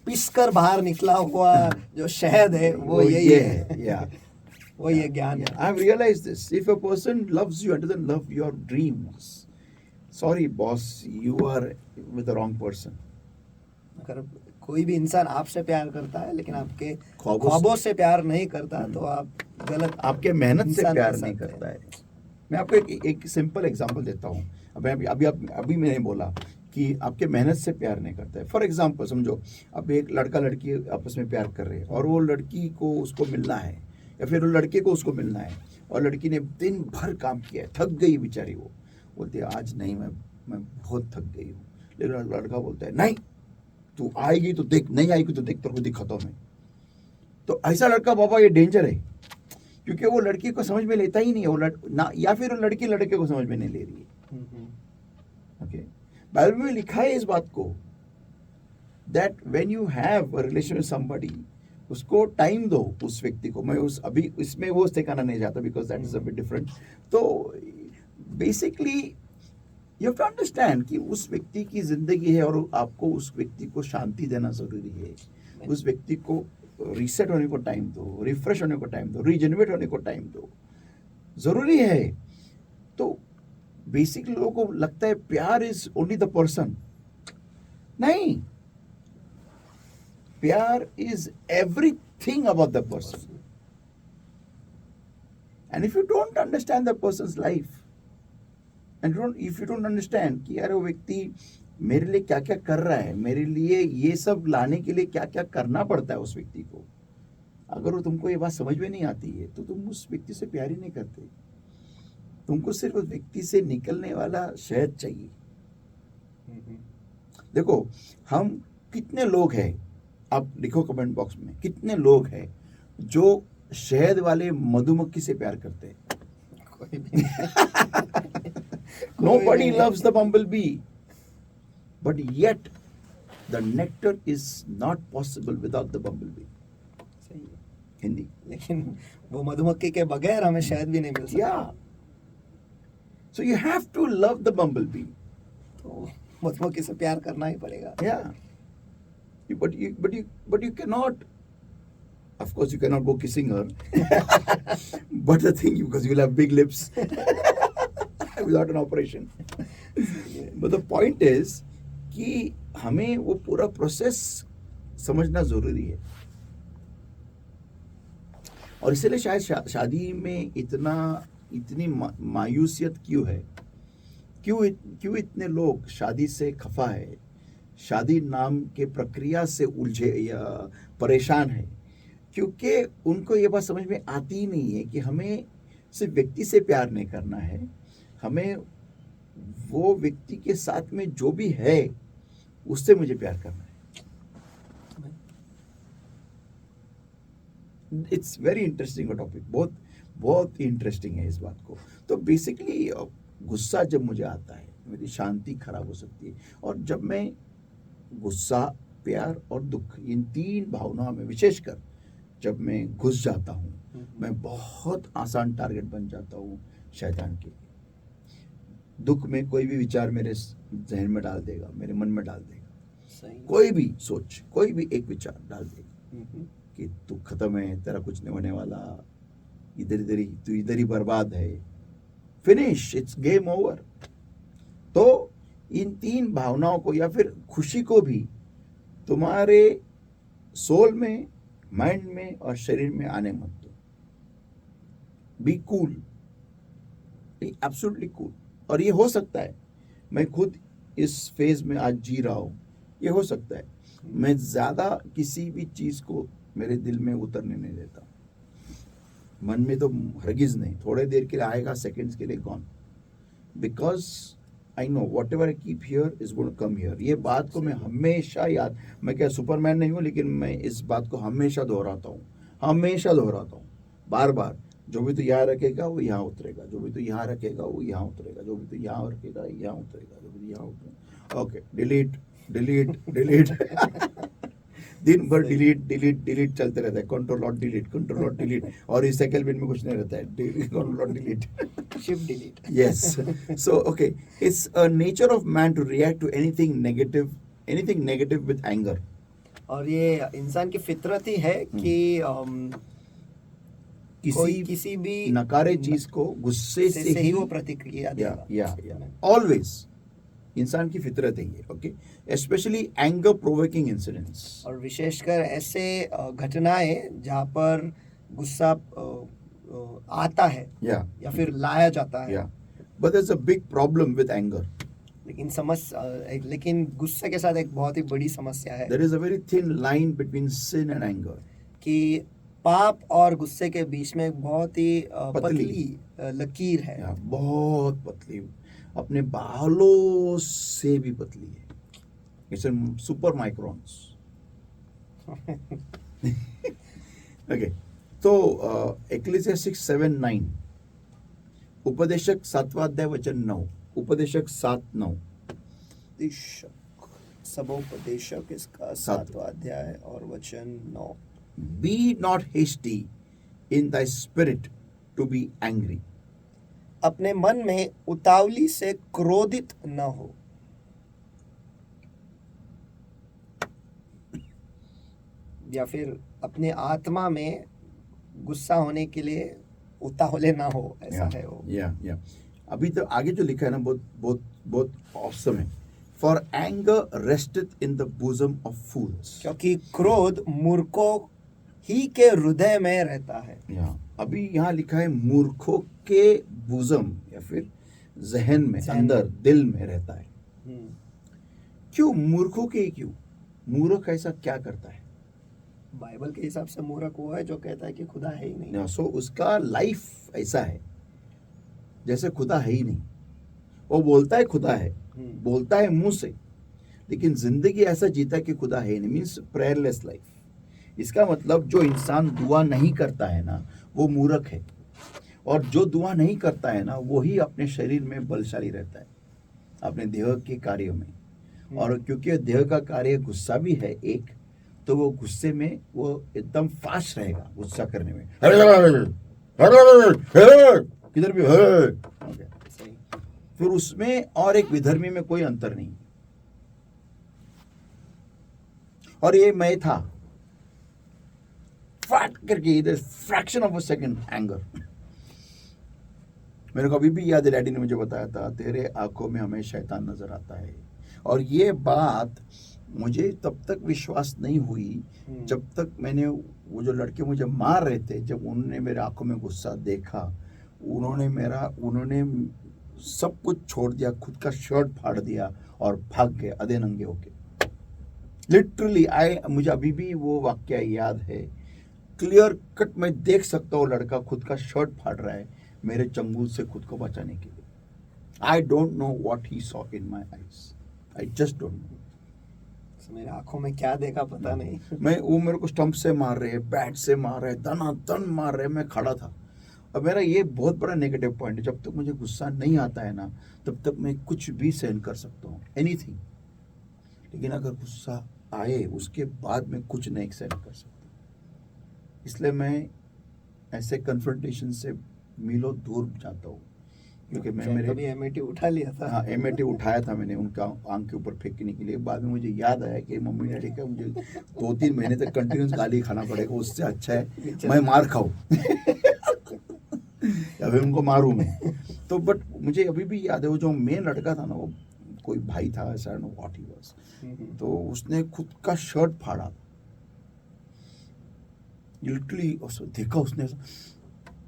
Speaker 1: पिसकर बाहर निकला हुआ जो शहद है वो यही है.
Speaker 2: Yeah.
Speaker 1: वो ये ज्ञान है.
Speaker 2: I've realized this. If a person loves you and doesn't love your dreams, sorry boss, you are with the wrong person.
Speaker 1: अगर कोई भी इंसान आपसे प्यार करता है लेकिन आपके
Speaker 2: ख्वाबों
Speaker 1: ख्वाबों से प्यार नहीं करता तो आप गलत,
Speaker 2: आपके मेहनत से
Speaker 1: इंसान
Speaker 2: प्यार
Speaker 1: के
Speaker 2: नहीं
Speaker 1: साथ
Speaker 2: करता है. मैं आपको एक सिंपल एग्जांपल देता हूँ. अभी मैंने बोला कि आपके मेहनत से प्यार नहीं करता है. फॉर एग्जांपल समझो, अब एक लड़का लड़की आपस में प्यार कर रहे हैं और वो लड़की को उसको मिलना है या फिर वो लड़के को उसको मिलना है और लड़की ने दिन भर काम किया है, थक गई बेचारी. वो बोलती है आज नहीं, मैं बहुत थक गई हूँ. लेकिन लड़का बोलता है नहीं, तू आएगी तो देख, नहीं आएगी तो देख, तेरे को दिखाता हूं मैं. तो ऐसा लड़का बाबा ये डेंजर है, क्योंकि वो लड़की को समझ में लेता ही नहीं है. वो या फिर वो लड़की लड़के को समझ में नहीं ले रही है. ओके, बाइबल में लिखा है इस बात को, that when you have a relation with somebody, उसको टाइम दो उस व्यक्ति को. मैं अभी इसमें वो सिखाना नहीं चाहता because that is a bit different. तो basically you have to understand कि उस व्यक्ति की जिंदगी है और आपको उस व्यक्ति को शांति देना जरूरी है. उस व्यक्ति को रीसेट होने को टाइम दो, रिफ्रेश होने को टाइम दो, रीजनरेट होने को टाइम दो, जरूरी है. तो बेसिकली लोगों को लगता है प्यार इज ओनली द पर्सन. नहीं, प्यार is everything about the person. And if you don't understand the persons life, and if you don't understand कि यार वो व्यक्ति मेरे लिए क्या क्या कर रहा है, मेरे लिए ये सब लाने के लिए क्या क्या करना पड़ता है उस व्यक्ति को, अगर वो तुमको ये बात समझ में नहीं आती है तो तुम उस व्यक्ति से प्यार ही नहीं करते. तुमको सिर्फ उस व्यक्ति से निकलने वाला शहद चाहिए. देखो, हम कितने लोग हैं, आप लिखो कमेंट बॉक्स में, कितने लोग हैं जो शहद वाले मधुमक्खी से प्यार करते हैं.
Speaker 1: कोई भी
Speaker 2: Nobody loves the bumblebee, but yet the nectar is not possible without the bumblebee.
Speaker 1: सही है.
Speaker 2: हिंदी.
Speaker 1: लेकिन वो मधुमक्खी के बगैर हमें शहद भी नहीं मिल सकता.
Speaker 2: Yeah. So you have to love the bumblebee.
Speaker 1: तो मधुमक्खी से प्यार करना ही पड़ेगा.
Speaker 2: Yeah. But you cannot. Of course, you cannot go kissing her. But the thing, because you'll have big lips without an operation. But the point is कि हमें वो पूरा प्रोसेस समझना जरूरी है. और इसलिए शायद शादी में इतनी मायूसियत क्यों है, क्यों इतने लोग शादी से खफा है, शादी नाम के प्रक्रिया से उलझे या परेशान है, क्योंकि उनको ये बात समझ में आती ही नहीं है कि हमें सिर्फ व्यक्ति से प्यार नहीं करना है, हमें वो व्यक्ति के साथ में जो भी है उससे मुझे प्यार करना है. इट्स वेरी इंटरेस्टिंग टॉपिक, बहुत इंटरेस्टिंग है इस बात को. तो बेसिकली गुस्सा जब मुझे आता है मेरी शांति खराब हो सकती है. और जब मैं गुस्सा, प्यार और दुख, इन तीन भावनाओं में विशेषकर जब मैं घुस जाता हूँ, मैं बहुत आसान टारगेट बन जाता हूँ शैतान के. दुख में कोई भी विचार मेरे जहन में डाल देगा, मेरे मन में डाल देगा. कोई भी सोच, कोई भी एक विचार डाल देगा कि तू खत्म है, तेरा कुछ नहीं होने वाला, इधर ही बर्बाद है, फिनिश, इट्स गेम ओवर। तो इन तीन भावनाओं को या फिर खुशी को भी तुम्हारे सोल में, माइंड में और शरीर में आने मत दो। Be cool, absolutely cool. और ये हो सकता है, मैं खुद इस फेज में आज जी रहा हूं, ये हो सकता है मैं ज्यादा किसी भी चीज को मेरे दिल में उतरने नहीं देता, मन में तो हरगिज नहीं, थोड़े देर के लिए आएगा, सेकंड्स के लिए gone, because I know whatever I keep here is going to come here. ये बात को मैं हमेशा याद, मैं क्या सुपरमैन नहीं हूँ, लेकिन मैं इस बात को हमेशा दोहराता हूँ, बार बार। जो भी तो यहाँ रखेगा वो यहाँ उतरेगा, जो भी तो यहाँ रखेगा वो यहाँ उतरेगा, जो भी तो यहाँ रखेगा यहाँ उतरेगा, जो भी यहाँ उतरेगा। ओके, डिलीट दिन भर डिलीट चलते रहता है, कंट्रोल और डिलीट, और इस सेकंड में कुछ नहीं रहता है, कंट्रोल और delete,
Speaker 1: shift delete.
Speaker 2: yes, so okay, it's a nature of man to react to anything negative with anger.
Speaker 1: और ये इंसान की फितरत ही है कि कोई किसी भी
Speaker 2: नकारे चीज को गुस्से से
Speaker 1: ही वो प्रतिक्रिया देगा।
Speaker 2: या ऑलवेज इंसान की फितरत है ये। Okay, specially anger provoking incidents,
Speaker 1: और विशेषकर ऐसे घटनाएं जहाँ पर गुस्सा आता है या फिर लाया जाता है।
Speaker 2: But there is a big problem with anger.
Speaker 1: लेकिन गुस्से के साथ एक बहुत ही बड़ी समस्या है।
Speaker 2: There is a very thin line between sin and anger,
Speaker 1: कि पाप और गुस्से के बीच में एक बहुत ही पतली लकीर है,
Speaker 2: बहुत पतली, अपने बालों से भी पतली है, इट्स सुपर माइक्रोन्स। ओके, तो एक्लेसियास्टिक्स 7:9, उपदेशक 7वां अध्याय वचन 9, उपदेशक 7:9,
Speaker 1: सबोपदेशक इसका 7वां अध्याय और वचन 9।
Speaker 2: Be not hasty in thy spirit to be angry.
Speaker 1: अपने मन में उतावली से क्रोधित न हो। या फिर अपने आत्मा में गुस्सा होने के लिए उतावले ना हो, ऐसा है वो।
Speaker 2: या अभी तो आगे जो लिखा है ना, बहुत ऑसम है। For anger resteth in the bosom of fools.
Speaker 1: क्योंकि क्रोध मूर्खों ही के हृदय में रहता है।
Speaker 2: अभी यहाँ लिखा है मूर्खों के बुजम या फिर जहन में, अंदर दिल में रहता है। क्यों मूर्खों के? क्यों मूर्ख ऐसा क्या करता है?
Speaker 1: बाइबल के हिसाब से मूर्ख वो है जो कहता है कि खुदा है ही नहीं।
Speaker 2: सो उसका लाइफ ऐसा है जैसे खुदा है ही नहीं। वो बोलता है खुदा है, बोलता है मुंह से, लेकिन जिंदगी ऐसा जीता कि खुदा है ही नहीं, मीन्स प्रेयरलेस लाइफ। इसका मतलब जो इंसान दुआ नहीं करता है ना, वो मूर्ख है, और जो दुआ नहीं करता है ना, वो ही अपने शरीर में बलशाली रहता है, अपने देह के कार्यों में। और क्योंकि देह का कार्य गुस्सा भी है एक, तो वो गुस्से में वो एकदम फास्ट रहेगा गुस्सा करने में, किधर भी फिर उसमें और एक विधर्मी में कोई अंतर नहीं। और ये मैं था, फट करके इधर fraction of a second anger. मेरे को अभी भी याद है, डैडी ने मुझे बताया था, तेरे आंखों में हमें शैतान नजर आता है। और ये बात मुझे तब तक विश्वास नहीं हुई जब तक मैंने वो जो लड़के मुझे मार रहे थे, जब उन्होंने मेरे आंखों में गुस्सा देखा, उन्होंने सब कुछ छोड़ दिया, खुद का शर्ट फाड़ दिया और भाग गए अधे नंगे होके। लिटरली मुझे अभी भी वो वाक्य याद है, क्लियर कट मैं देख सकता हूँ, लड़का खुद का शर्ट फाड़ रहा है मेरे चंगुल से खुद को बचाने के लिए। I don't know what he saw in my eyes, I just don't know.
Speaker 1: मेरे आंखों में क्या देखा पता नहीं।
Speaker 2: वो मेरे को स्टंप से मार रहे हैं, बैट से मार रहे हैं, दनादन मार रहे हैं, मैं खड़ा था। अब मेरा ये बहुत बड़ा नेगेटिव पॉइंट है, जब तक मुझे गुस्सा नहीं आता है ना, तब तक मैं कुछ भी सहन कर सकता हूँ, एनीथिंग। लेकिन अगर गुस्सा आए उसके बाद मैं कुछ नहीं सहन कर सकता। इसलिए मैं ऐसे कन्फ्रंटेशन से मीलों दूर जाता हूँ, क्योंकि मैं
Speaker 1: कभी एमएटी उठा लिया था।
Speaker 2: हाँ, एमएटी उठाया था मैंने उनका आंख के ऊपर फेंकने के लिए। बाद में मुझे याद आया कि मम्मी डैडी का मुझे 2-3 महीने तक कंटिन्यूस गाली खाना पड़ेगा, उससे अच्छा है मैं मार खाऊं। अभी उनको मारूं मैं। तो बट मुझे अभी भी याद है वो जो मेन लड़का था ना, वो कोई भाई था, ऐसा नो व्हाट ही वाज, तो उसने खुद का शर्ट फाड़ा लिटरली, देखा उसने ऐसा,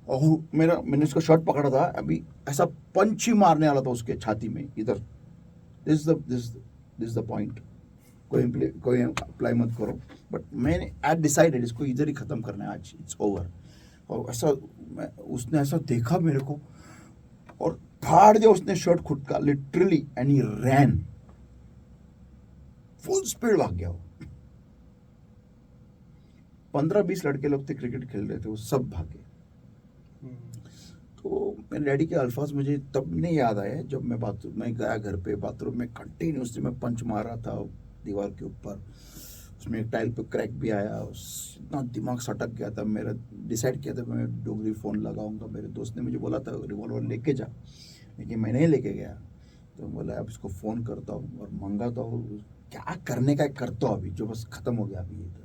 Speaker 2: और मैंने उसका शर्ट पकड़ा था, अभी ऐसा पंच ही मारने वाला था उसके छाती में इधर। दिस द पॉइंट, कोई अप्लाई मत करो, बट मैंने आज डिसाइडेड इसको इधर ही खत्म करना है, आज इट्स ओवर। और ऐसा उसने ऐसा देखा मेरे को और फाड़ दिया उसने शर्ट खुद का literally, and he ran, full speed भाग गया वो। 15-20 लड़के लोग थे, क्रिकेट खेल रहे थे, वो सब भागे। तो मेरे डैडी के अल्फाज मुझे तब नहीं याद आए जब मैं बाथरूम में गया, घर पे बाथरूम में कंटिन्यूसली मैं पंच मार रहा था दीवार के ऊपर, उसमें एक टाइल पे क्रैक भी आया, इतना दिमाग सटक गया था मेरा। डिसाइड किया था मैं डोगरी फ़ोन लगाऊंगा, मेरे दोस्त ने मुझे बोला था रिवॉल्वर लेके जा, लेकिन मैं नहीं लेके गया। तो बोला अब इसको फ़ोन करता हूँ और मंगाता हूँ, क्या करने का करता हूँ अभी, जो बस ख़त्म हो गया अभी इधर,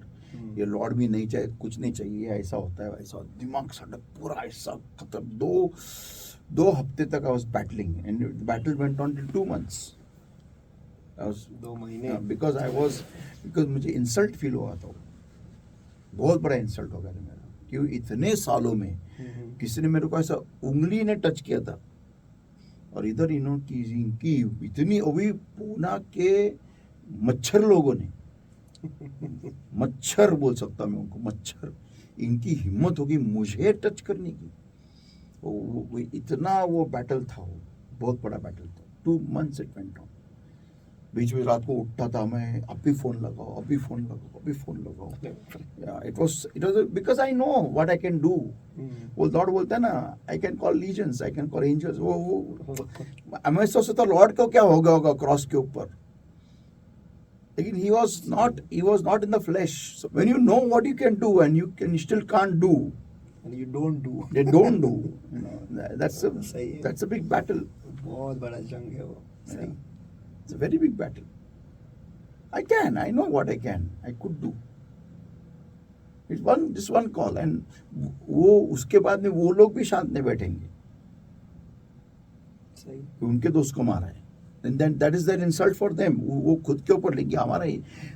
Speaker 2: ये लॉर्ड भी नहीं चाहिए, कुछ नहीं चाहिए, ऐसा होता है वैसा, दिमाग सटक पूरा ऐसा खत्म। दो हफ्ते तक I was battling, and battle went on till 2 months।
Speaker 1: 2 महीने,
Speaker 2: बिकॉज मुझे इंसल्ट फील हुआ था, बहुत बड़ा इंसल्ट हो गया था मेरा, क्यों इतने सालों में किसी ने मेरे को ऐसा उंगली ने टच किया था, और इधर इनकी इतनी, अभी पूना के मच्छर लोगों ने, मच्छर बोल सकता मैं उनको, मच्छर, इनकी हिम्मत होगी मुझे टच करने की। वो इतना वो बैटल था, वो बहुत बड़ा बैटल था। 2 months इट वेंट ऑन। बीच में रात को उठता था मैं, अभी फोन लगाओ, अभी फोन लगाओ, अभी फोन लगाओ। It was because I know what I can do. वो लॉर्ड बोलता है ना, I can call legions, I can call angels. वो मैं सोचता था लॉर्ड को क्या होगा क्रॉस के ऊपर, लेकिन he was not in the flesh. So when you know what you can do and you still can't do,
Speaker 1: and you don't do,
Speaker 2: they don't do, you know, that's a big battle.
Speaker 1: बहुत बड़ा जंग है वो।
Speaker 2: Yeah. It's a very big battle. I know what I could do. It's just one call, and वो उसके बाद में वो लोग भी शांत नहीं बैठेंगे,
Speaker 1: सही,
Speaker 2: उनके दोस्त को मारा है, and then that is their insult for them. वो खुद के ऊपर लेंगे,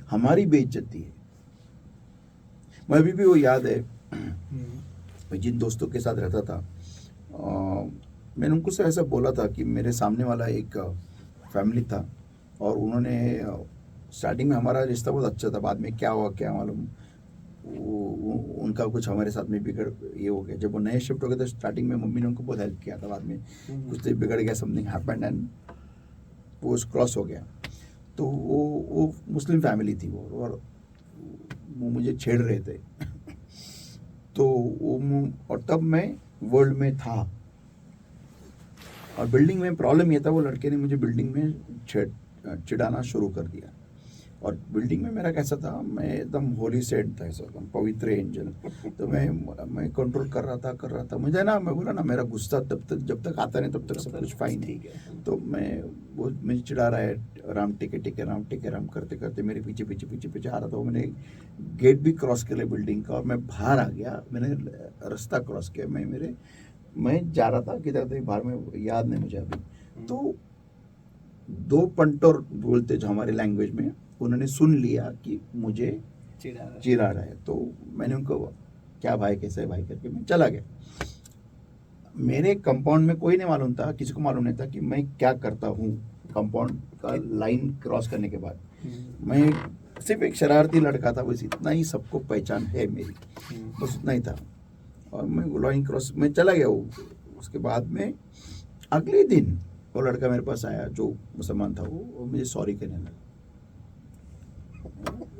Speaker 2: हमारी बेइज्जती है। मैं अभी भी वो याद है, मैं जिन दोस्तों के साथ रहता था, मैंने उनको से ऐसा बोला था कि मेरे सामने वाला एक फैमिली था, और उन्होंने स्टार्टिंग में हमारा रिश्ता बहुत अच्छा था, बाद में क्या हुआ क्या मालूम, उनका कुछ हमारे साथ में बिगड़ ये हो गया। जब वो नए शिफ्ट हो गए तो स्टार्टिंग में मम्मी ने उनको बहुत हेल्प किया था, बाद में कुछ तो बिगड़ गया, समथिंग हैपेंड एंड वो क्रॉस हो गया। तो वो मुस्लिम फैमिली थी वो, और वो मुझे छेड़ रहे थे तो और तब मैं वर्ल्ड में था, और बिल्डिंग में प्रॉब्लम ये था, वो लड़के ने मुझे बिल्डिंग में चिढ़ाना शुरू कर दिया। और बिल्डिंग में मेरा कैसा था, मैं एकदम होली सेंट था, ऐसा एकदम पवित्र एंजल। तो मैं कंट्रोल कर रहा था मुझे ना, मैं बोला ना, मेरा गुस्सा जब तक आता नहीं तब तक सब कुछ फाइन है। तो वो मुझे चिढ़ा रहा है, राम टिके राम करते करते मेरे पीछे आ रहा था। वो मैंने गेट भी क्रॉस कर लिया बिल्डिंग का, और मैं बाहर आ गया, मैंने रास्ता क्रॉस किया, मैं जा रहा था किधर थे बाहर में, याद नहीं मुझे अभी। तो 2 पंटर बोलते जो हमारे लैंग्वेज में, उन्होंने सुन लिया कि मुझे चिढ़ा रहा है। तो मैंने उनको क्या भाई कैसे है भाई करके मैं चला गया। मेरे कंपाउंड में कोई नहीं मालूम था, किसी को मालूम नहीं था कि मैं क्या करता हूँ कंपाउंड का लाइन क्रॉस करने के बाद। मैं सिर्फ एक शरारती लड़का था, बस इतना ही सबको पहचान है मेरी, बस उतना ही था। और मैं लाइन क्रॉस में चला गया। उसके बाद में अगले दिन वो लड़का मेरे पास आया जो मुसलमान था, वो मुझे सॉरी कहने लगा।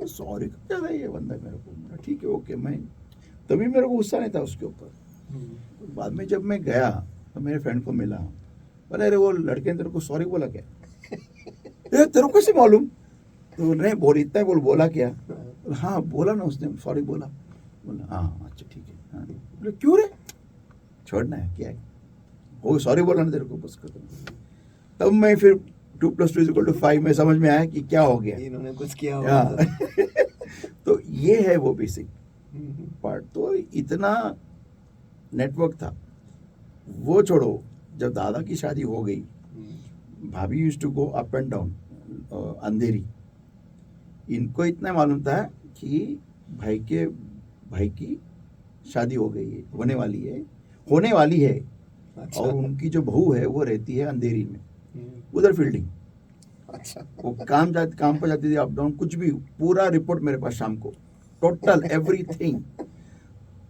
Speaker 2: सॉरी क्या था ये बंदा मेरे को, ठीक है ओके। मैं तभी मेरे को गुस्सा नहीं था उसके ऊपर। बाद में जब मैं गया तो मेरे फ्रेंड को मिला, बोले अरे वो लड़के ने तेरे को सॉरी बोला क्या? तेरे को कैसे मालूम? तो नहीं इतना बोला क्या? हाँ बोला ना उसने, सॉरी बोला। बोला हाँ अच्छा ठीक है। हाँ बोले क्यों रे, छोड़ना है क्या है, वो सॉरी बोला ना तेरे को, बस खत्म। तब मैं फिर 2 + 2 = 5 में समझ में आया कि क्या हो गया,
Speaker 1: इन्होंने कुछ किया होगा।
Speaker 2: तो ये है वो बेसिक पार्ट। तो इतना नेटवर्क था, वो छोड़ो, जब दादा की शादी हो गई, भाभी used to go up and down Andheri. इनको इतना मालूम था कि भाई की शादी हो गई है, होने वाली है।
Speaker 1: अच्छा।
Speaker 2: और उनकी जो बहू है वो रहती है अंधेरी में,
Speaker 1: हम्म,
Speaker 2: उधर फील्डिंग।
Speaker 1: अच्छा।
Speaker 2: वो काम पर जाती थी, अप डाउन, कुछ भी, पूरा रिपोर्ट मेरे पास शाम को, टोटल एवरीथिंग।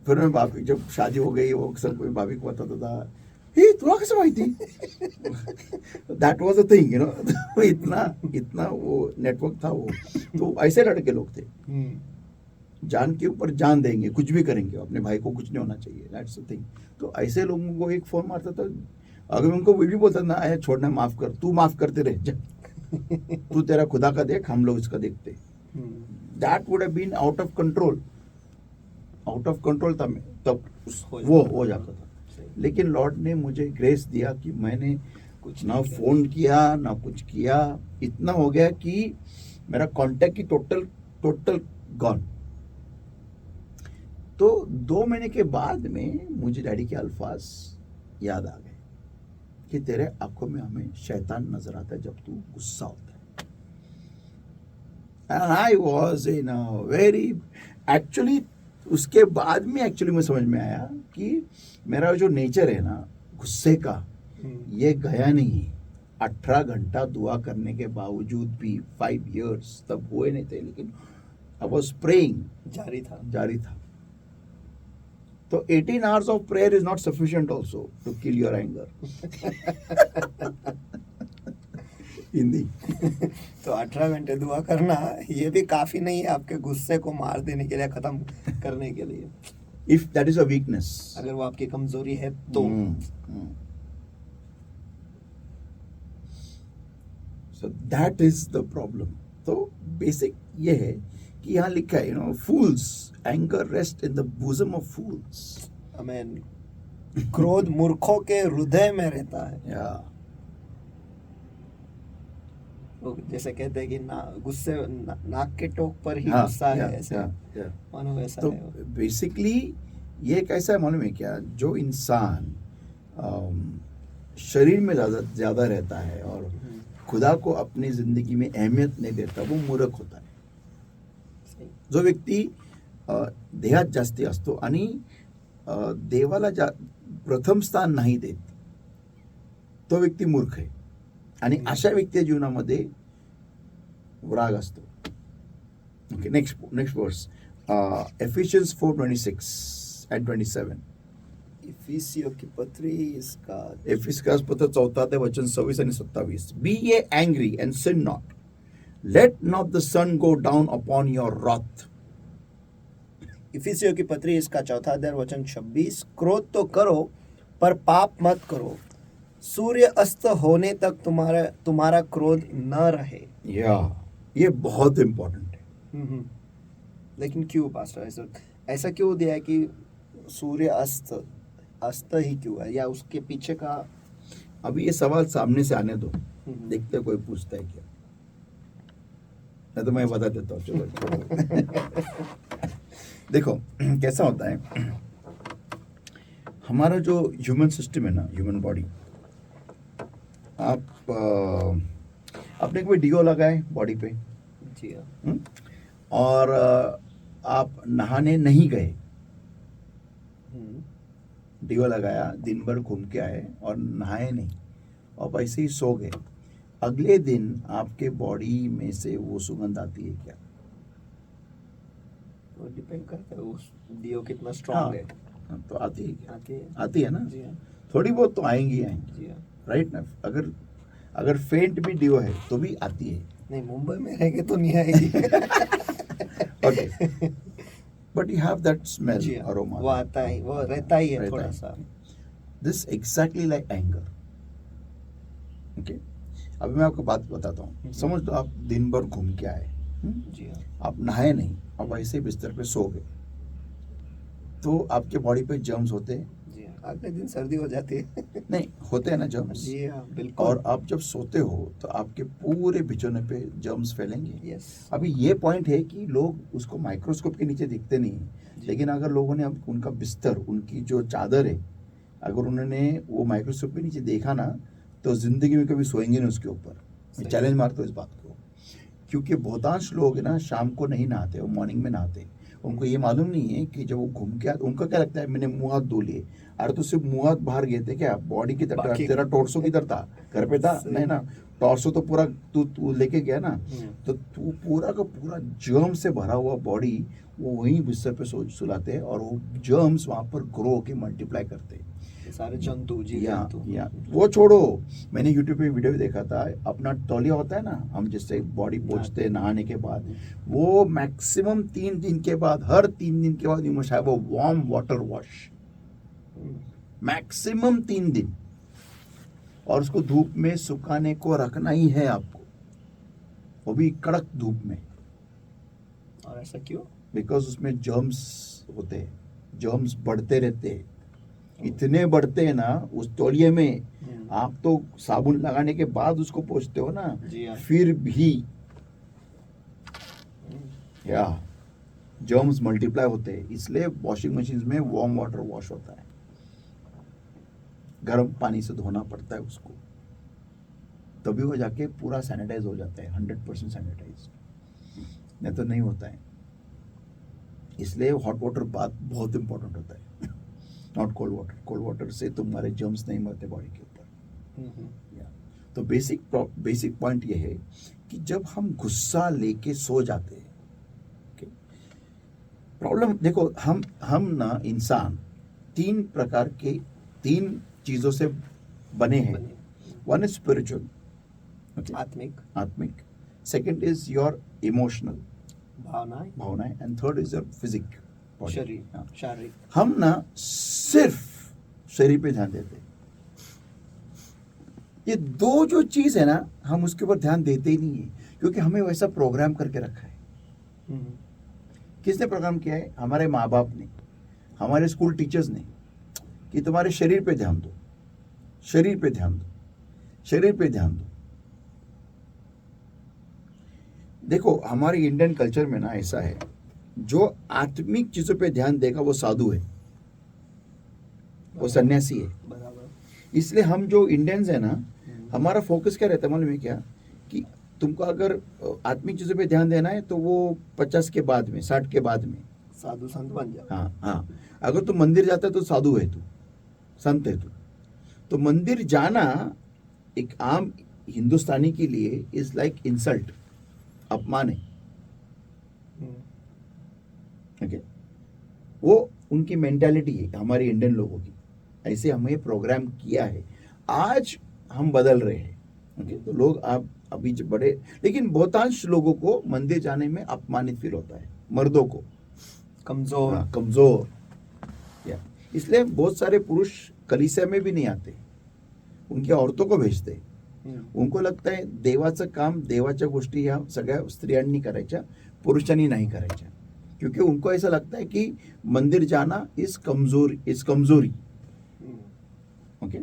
Speaker 2: फिर मैं भाभी, जब शादी हो गई, वो सब कोई भाभी को बताता था, हे तुला कैसे माहिती? दैट वाज द थिंग, इतना वो नेटवर्क था वो। तो ऐसे लड़के लोग थे, जान के ऊपर जान देंगे, कुछ भी करेंगे, अपने भाई को कुछ नहीं होना चाहिए, दैट्स द थिंग। तो ऐसे लोगों को एक फोन मारता था, अगर उनको वो भी बोलता ना, अरे छोड़ना, माफ कर, तू माफ करते रहे जा, तू तेरा खुदा का देख, हम लोग इसका देखते। That would have been out of control था। तब वो हो जाता था। लेकिन लॉर्ड ने मुझे ग्रेस दिया कि मैंने कुछ ना फोन किया ना कुछ किया, इतना हो गया कि मेरा कांटेक्ट की टोटल गॉन। तो 2 महीने के बाद में मुझे डैडी के अल्फाज याद आ गए कि तेरे आंखों में हमें शैतान नजर आता है जब तू गुस्सा होता है। And I was in a very, actually उसके बाद में मुझे समझ में आया कि मेरा जो नेचर है ना गुस्से का, ये गया नहीं। 18 घंटा दुआ करने के बावजूद भी 5 years तब हुए नहीं थे, लेकिन I was praying, जारी था। तो 18 hours of prayer is not sufficient also to kill your anger. Hindi.
Speaker 1: तो 18 घंटे दुआ करना ये भी काफी नहीं है आपके गुस्से को मार देने के लिए, खत्म करने के लिए,
Speaker 2: If that is a weakness.
Speaker 1: अगर वो आपकी कमजोरी है तो।
Speaker 2: So that is the problem. तो बेसिक ये है कि यहाँ लिखा है, fools, anger rests in the bosom of fools.
Speaker 1: आमीन। क्रोध मूर्खों के हृदय में रहता है।
Speaker 2: Yeah.
Speaker 1: तो जैसे कहते हैं कि गुस्से नाक के टोक पर ही
Speaker 2: हाँ,
Speaker 1: गुस्सा है,
Speaker 2: yeah,
Speaker 1: ऐसे
Speaker 2: yeah, yeah.
Speaker 1: मानो वैसा
Speaker 2: तो
Speaker 1: है वो।
Speaker 2: बेसिकली ये कैसा है मालूम है क्या, जो इंसान शरीर में ज्यादा रहता है और खुदा को अपनी जिंदगी में अहमियत नहीं देता, वो मूर्ख होता है।
Speaker 1: सही।
Speaker 2: जो व्यक्ती देहात जास्ती असतो आणि देवाला प्रथम स्थान नाही देत, तो व्यक्ती मूर्ख आहे। आणि अशा व्यक्ती जीवनामध्ये राग असतो। Okay, next verse, Ephesians 4:26 and 27.
Speaker 1: इफिसियों की पत्री इसका
Speaker 2: एफिसियंस पत्र 4 वचन 26 आणि 27. Be ye angry and sin not. Let not the sun go down upon your wrath.
Speaker 1: इफिसियों की पत्री इसका 4 वचन 26, क्रोध तो करो पर पाप मत करो, सूर्य अस्त होने तक तुम्हारा क्रोध न रहे।
Speaker 2: ये बहुत इंपॉर्टेंट है।
Speaker 1: लेकिन क्यों पास्टर, ऐसा क्यों दिया है कि सूर्य अस्त ही क्यों है, या उसके पीछे का?
Speaker 2: अभी ये सवाल सामने से आने दो, देखते कोई पूछता है क्या, नहीं तो मैं बता देता हूँ। चलो देखो कैसा होता है, हमारा जो ह्यूमन सिस्टम है ना, ह्यूमन बॉडी, आपने कोई डीओ लगाए बॉडी पे,
Speaker 1: जी हाँ,
Speaker 2: और आप नहाने नहीं गए, डीओ लगाया, दिन भर घूम के आए और नहाए नहीं, और ऐसे ही सो गए, अगले दिन आपके बॉडी में से वो सुगंध आती है क्या?
Speaker 1: वो डिपेंड करता है उस डीओ कितना स्ट्रांग है।
Speaker 2: तो आती है क्या?
Speaker 1: आती
Speaker 2: है ना,
Speaker 1: जी हाँ,
Speaker 2: थोड़ी बहुत तो आएंगी
Speaker 1: जी हाँ।
Speaker 2: राइट ना। अगर फेंट भी डीओ है तो भी आती है।
Speaker 1: नहीं, मुंबई में रहेंगे तो नहीं आएगी।
Speaker 2: Okay, but you have that smell,
Speaker 1: जी हाँ,
Speaker 2: अरोमा,
Speaker 1: वो आता है, वो रहता ही है थोड़ा सा।
Speaker 2: This exactly like anger. Okay, अभी मैं आपको बात बताता हूँ। समझ लो आप दिन भर घूम के आए,
Speaker 1: जी हाँ,
Speaker 2: आप नहाए नहीं, आप ऐसे बिस्तर पे सो गए, तो आपके बॉडी पे जर्म्स होते हैं।
Speaker 1: जी हाँ, अगले दिन सर्दी हो जाती है।
Speaker 2: नहीं, होते हैं ना जर्म्स।
Speaker 1: जी हाँ, बिल्कुल।
Speaker 2: और आप जब सोते हो तो आपके पूरे बिछौने पे जर्म्स फैलेंगे।
Speaker 1: यस।
Speaker 2: अभी ये पॉइंट है कि लोग उसको माइक्रोस्कोप के नीचे दिखते नहीं, लेकिन अगर लोगों ने उनका बिस्तर, उनकी जो चादर है, अगर उन्होंने वो माइक्रोस्कोप के नीचे देखा ना तो जिंदगी में कभी सोएंगे नहीं उसके ऊपर। मैं चैलेंज मारता हूँ इस बात को, क्योंकि बहुतांश लोग ना शाम को नहीं नहाते, वो मॉर्निंग में नहाते। उनको ये मालूम नहीं है कि जब वो घूम के आते, उनको क्या लगता है मैंने मुंह हाथ धो लिए। अरे तो सिर्फ मुंह हाथ बाहर गए थे क्या? बॉडी की तरफ, तेरा टॉर्सो किधर था? घर पे था? नहीं ना, टॉर्सो तो पूरा तू लेके गया ना। तो तू पूरा का पूरा जर्म से भरा हुआ बॉडी वो वहीं बिस्तर पे सुलाते हैं और वो जर्म्स वहां पर ग्रो होके मल्टीप्लाई करते हैं।
Speaker 1: सारे जंतु, जीव जंतु।
Speaker 2: या वो छोड़ो, मैंने यूट्यूब पे वीडियो भी देखा था, अपना तौलिया होता है ना, हम जिससे बॉडी पोंछते हैं नहाने के बाद, वो मैक्सिमम 3 दिन के बाद, हर 3 दिन के बाद you must have a warm water wash, maximum 3 दिन। और उसको धूप में सुखाने को रखना ही है आपको, वो भी कड़क धूप में।
Speaker 1: और ऐसा क्यों?
Speaker 2: बिकॉज उसमें जर्म्स होते हैं, जर्म्स बढ़ते रहते हैं, इतने बढ़ते हैं ना उस तौलिए में। आप तो साबुन लगाने के बाद उसको पोंछते हो ना, फिर भी या जर्म्स मल्टीप्लाई होते हैं। इसलिए वॉशिंग मशीन में वार्म वाटर वॉश होता है, गर्म पानी से धोना पड़ता है उसको, तभी वो जाके पूरा सैनिटाइज हो जाता है, 100% सैनिटाइज, नहीं तो नहीं होता है। इसलिए हॉट वाटर बाथ बहुत इंपॉर्टेंट होता है, not cold water. Cold water से तुम्हारे जर्म्स नहीं मरते बॉडी के ऊपर। तो बेसिक पॉइंट ये है कि जब हम गुस्सा लेके सो जाते हैं, प्रॉब्लम देखो, हम ना इंसान 3 प्रकार के 3 चीजों से बने हैं। वन इज स्पिरिचुअल, आत्मिक। सेकंड इज योर इमोशनल, भावनाएं, and third is your physique, शारीरिक। हम ना सिर्फ शरीर पे ध्यान देते हैं। ये 2 जो चीज है ना, हम उसके ऊपर ध्यान देते ही नहीं है, क्योंकि हमें वैसा प्रोग्राम करके रखा है। किसने प्रोग्राम किया है? हमारे माँ बाप ने, हमारे स्कूल टीचर्स ने, कि तुम्हारे शरीर पे ध्यान दो, शरीर पे ध्यान दो, शरीर पे ध्यान दो। देखो हमारे इंडियन कल्चर में ना ऐसा है, जो आत्मिक चीजों पे ध्यान देगा वो साधु है, वो सन्यासी है। इसलिए हम जो इंडियंस है ना, हमारा फोकस क्या रहता है मालूम है क्या? कि तुमको अगर आत्मिक चीजों पे ध्यान देना है तो वो 50 के बाद में, 60 के बाद में
Speaker 1: साधु संत बन जाओ।
Speaker 2: हाँ, अगर तू मंदिर जाता है तो साधु है तू, संत है तू। तो मंदिर जाना एक आम हिंदुस्तानी के लिए इज लाइक इंसल्ट, अपमान है। ओके, वो उनकी मेंटालिटी है, हमारे इंडियन लोगों की, ऐसे हमें प्रोग्राम किया है। आज हम बदल रहे हैं। ओके, तो लोग आप अभी जो बड़े, लेकिन बहुतांश लोगों को मंदिर जाने में अपमानित फील होता है, मर्दों को कमजोर। या इसलिए बहुत सारे पुरुष कलीसिया में भी नहीं आते, उनकी औरतों को भेजते। उनको लगता आहे देवाचं काम, देवाच्या गोष्टी ह्या सगळ्या स्त्रियांनी करायच्या, पुरुषांनी नहीं करायच्या, क्योंकि उनको ऐसा लगता है कि मंदिर जाना इज कमजोरी। ओके,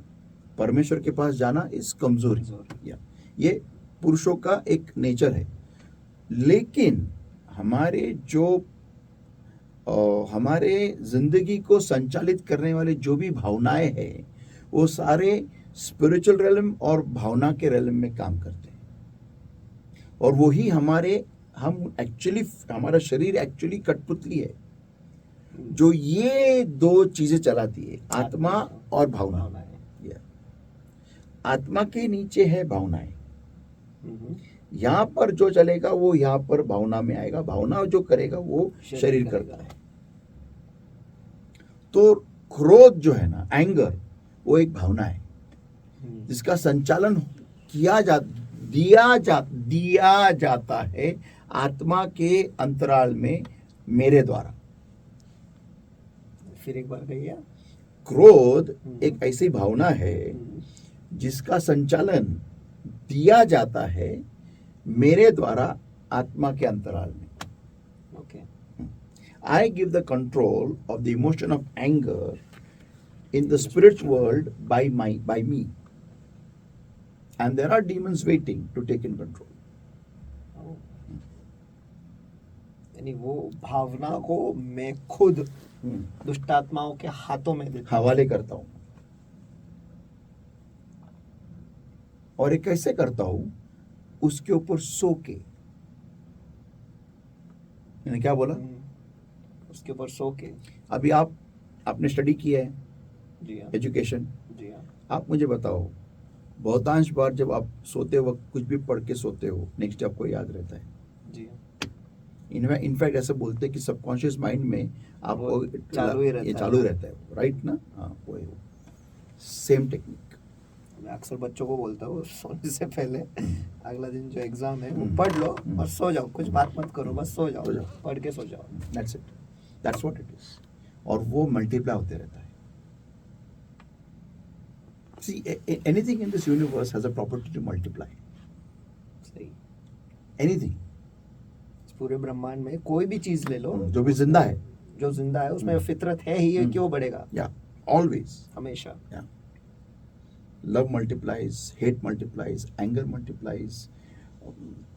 Speaker 2: परमेश्वर के पास जाना इज कमजोरी। या ये पुरुषों का एक नेचर है। लेकिन हमारे हमारे जिंदगी को संचालित करने वाले जो भी भावनाएं हैं, वो सारे स्पिरिचुअल रेलम और भावना के रेलम में काम करते हैं। और वही हमारा शरीर एक्चुअली कठपुतली है, जो ये 2 चीजें चलाती है, आत्मा और भावना। आत्मा के नीचे है भावनाएं, यहाँ पर जो चलेगा वो यहाँ पर भावना में आएगा, भावना जो करेगा वो शरीर करता है। तो क्रोध जो है ना, एंगर, वो एक भावना है जिसका संचालन दिया जाता है आत्मा के अंतराल में मेरे द्वारा।
Speaker 1: फिर एक बार कहिए।
Speaker 2: क्रोध एक ऐसी भावना है जिसका संचालन दिया जाता है मेरे द्वारा आत्मा के अंतराल में।
Speaker 1: Okay,
Speaker 2: I give the control of the emotion of anger in the spirit world by me, and there are demons waiting to take in control.
Speaker 1: यानी वो भावना को मैं खुद दुष्टात्माओं के हाथों में देता हूं,
Speaker 2: हवाले करता हूँ। और ये कैसे करता हूँ, उसके ऊपर सो के। मैंने क्या बोला?
Speaker 1: उसके ऊपर सो के।
Speaker 2: अभी आपने स्टडी किया है,
Speaker 1: जी हाँ,
Speaker 2: एजुकेशन,
Speaker 1: जी हाँ।
Speaker 2: आप मुझे बताओ, बहुतांश बार जब आप सोते वक्त कुछ भी पढ़ के सोते हो, नेक्स्ट डे आपको याद रहता है।
Speaker 1: जी हाँ,
Speaker 2: इनफैक्ट ऐसे बोलते हैं कि सबकॉन्शियस माइंड में आपको
Speaker 1: वो चालू ही रहता
Speaker 2: ये
Speaker 1: है।
Speaker 2: चालू रहता है, राइट ना? हाँ, वो सेम टेक्निक।
Speaker 1: मैं अक्सर बच्चों को बोलता हूँ सोने से पहले अगला दिन जो एग्जाम है वो
Speaker 2: हम्म।
Speaker 1: पढ़ लो
Speaker 2: हम्म।
Speaker 1: और सो जाओ, कुछ बात मत करो, बस सो जाओ,
Speaker 2: सो जाओ।
Speaker 1: पढ़ के सो जाओ।
Speaker 2: That's it, that's what it is. और वो मल्टीप्लाई होते रहता है। See, anything in this universe has a property to multiply.
Speaker 1: सही।
Speaker 2: Anything.
Speaker 1: इस पूरे ब्रह्मांड में कोई भी चीज ले लो,
Speaker 2: जो भी जिंदा है,
Speaker 1: जो जिंदा है उसमें
Speaker 2: हम्म।
Speaker 1: फितरत है ही, ये क्यों बढ़ेगा?
Speaker 2: yeah, always.
Speaker 1: हमेशा।
Speaker 2: Yeah. Love multiplies, hate multiplies, anger multiplies,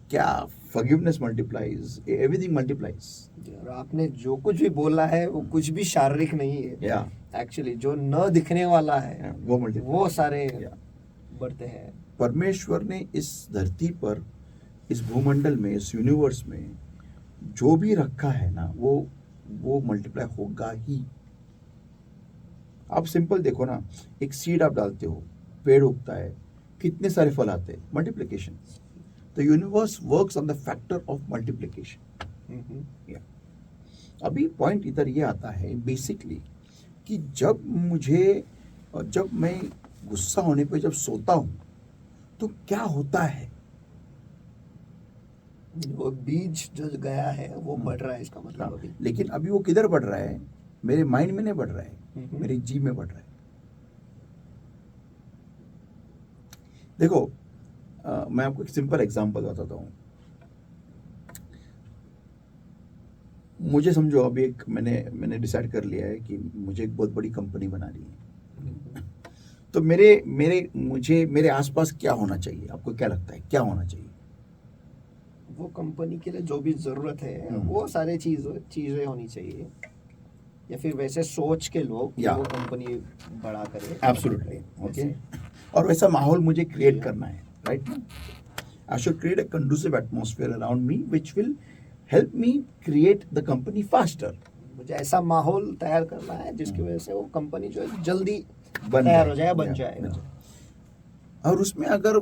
Speaker 2: क्या forgiveness multiplies, everything multiplies.
Speaker 1: और आपने जो कुछ भी बोला है वो कुछ भी शारीरिक नहीं है।
Speaker 2: Yeah.
Speaker 1: एक्चुअली जो न दिखने वाला है
Speaker 2: Yeah, वो multiply.
Speaker 1: वो सारे
Speaker 2: Yeah.
Speaker 1: बढ़ते हैं।
Speaker 2: परमेश्वर ने इस धरती पर, इस भूमंडल में, इस यूनिवर्स में जो भी रखा है ना, वो मल्टीप्लाई होगा ही। आप सिंपल देखो ना, एक सीड आप डालते हो, पेड़ उगता है, कितने सारे फल आते हैं, multiplication. The universe works on the factor of multiplication. अभी पॉइंट इधर ये आता है बेसिकली कि जब मैं गुस्सा होने पे जब सोता हूं तो क्या होता है?
Speaker 1: वो बीज जो गया है वो बढ़ रहा है, इसका मतलब अभी।
Speaker 2: लेकिन अभी वो किधर बढ़ रहा है? मेरे माइंड में नहीं बढ़ रहा है, मेरे जीव में बढ़ रहा है। देखो, मैं आपको एक सिंपल एग्जांपल बताता हूँ। मुझे समझो, अभी एक मैंने डिसाइड कर लिया है कि मुझे एक बहुत बड़ी कंपनी बनानी है। तो मेरे आसपास क्या होना चाहिए? आपको क्या लगता है क्या होना चाहिए?
Speaker 1: वो कंपनी के लिए जो भी जरूरत है वो सारे चीजें होनी चाहिए, या फिर वैसे सोच के लोग कि
Speaker 2: Yeah.
Speaker 1: वो कंपनी बड़ा करे।
Speaker 2: Absolutely, okay.
Speaker 1: ऐसे।
Speaker 2: और वैसा माहौल मुझे क्रिएट करना है, राइट ना? I should create a conducive atmosphere around me which will help me create the company faster.
Speaker 1: मुझे ऐसा माहौल तैयार करना है जिसकी वजह से वो कंपनी जो है जल्दी
Speaker 2: बन
Speaker 1: तैयार हो
Speaker 2: जाए,
Speaker 1: जाए, बन
Speaker 2: या,
Speaker 1: जाएगा।
Speaker 2: बन जाए। और उसमें अगर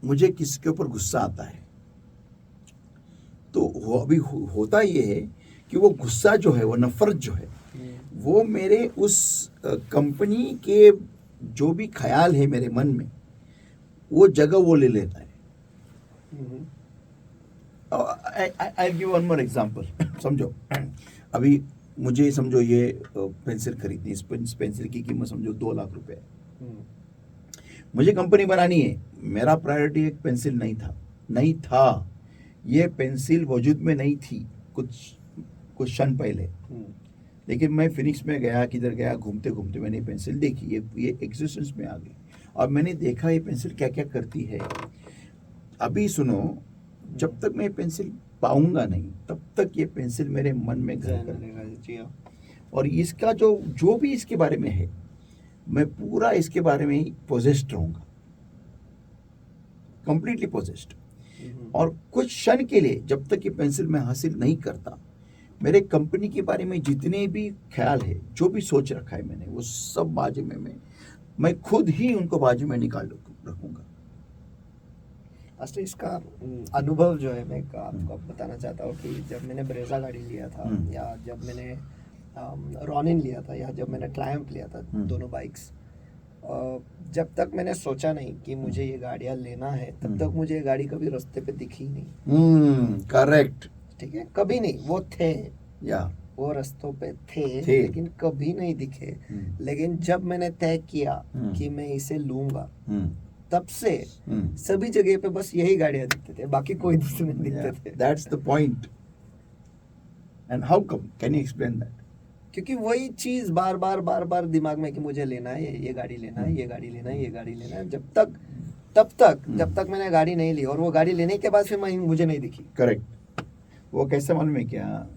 Speaker 2: मुझे किसी के ऊपर गुस्सा आता है तो अभी होता ये है कि वो गुस्सा जो है, वो नफरत जो है, वो मेरे उस कंपनी के जो भी ख्याल है मेरे मन में, वो जगह वो ले लेता है। I give one more example. समझो, अभी मुझे समझो ये पेंसिल खरीदनी, इस पेंसिल की कीमत समझो 2 लाख रुपए है। मुझे कंपनी बनानी है, मेरा प्रायोरिटी एक पेंसिल नहीं था। ये पेंसिल वजूद में नहीं थी कुछ क्षण पहले, लेकिन मैं फिनिक्स में गया, किधर गया, घूमते घूमते मैंने ये पेंसिल देखी, ये एग्जिस्टेंस में आ गई और मैंने देखा ये पेंसिल क्या क्या करती है। अभी सुनो, जब तक मैं पेंसिल पाऊंगा नहीं तब तक ये पेंसिल मेरे मन में घर कर, और इसका जो भी इसके बारे में है, मैं पूरा इसके बारे में ही पोजेस्ड रहूंगा, कंप्लीटली पोजेस्ड। और कुछ क्षण के लिए जब तक ये पेंसिल मैं हासिल नहीं करता, मेरे कंपनी के बारे में जितने भी ख्याल है, जो भी सोच रखा है मैंने, वो सब बाजू में मैं खुद ही उनको बाजू में निकाल रखूंगा।
Speaker 1: असल इसका अनुभव जो है मैं आपको बताना चाहता हूँ कि जब मैंने ब्रेजा गाड़ी लिया था, या जब मैंने रॉनिन लिया था, या जब मैंने ट्रायम्फ लिया था, दोनों बाइक्स, जब तक मैंने सोचा नहीं कि मुझे ये गाड़ियाँ लेना है, तब तक मुझे ये गाड़ी कभी रास्ते पे दिखी नहीं।
Speaker 2: करेक्ट।
Speaker 1: ठीक है, कभी नहीं। वो थे,
Speaker 2: या
Speaker 1: वो रास्तों पे थे, लेकिन कभी नहीं दिखे। लेकिन जब मैंने तय किया कि मैं इसे लूंगा, तब से सभी जगह पे बस यही गाड़ियां दिखते थे, बाकी कोई दूसरे नहीं दिखते थे।
Speaker 2: That's the point. And how come? Can you explain that?
Speaker 1: क्योंकि वही चीज बार बार दिमाग में कि मुझे लेना है, ये गाड़ी लेना है, ये गाड़ी लेना है, ये गाड़ी लेना है, जब तक मैंने गाड़ी नहीं ली, और वो गाड़ी लेने के बाद फिर मुझे नहीं दिखी।
Speaker 2: करेक्ट। वो कैसे मालूम है क्या?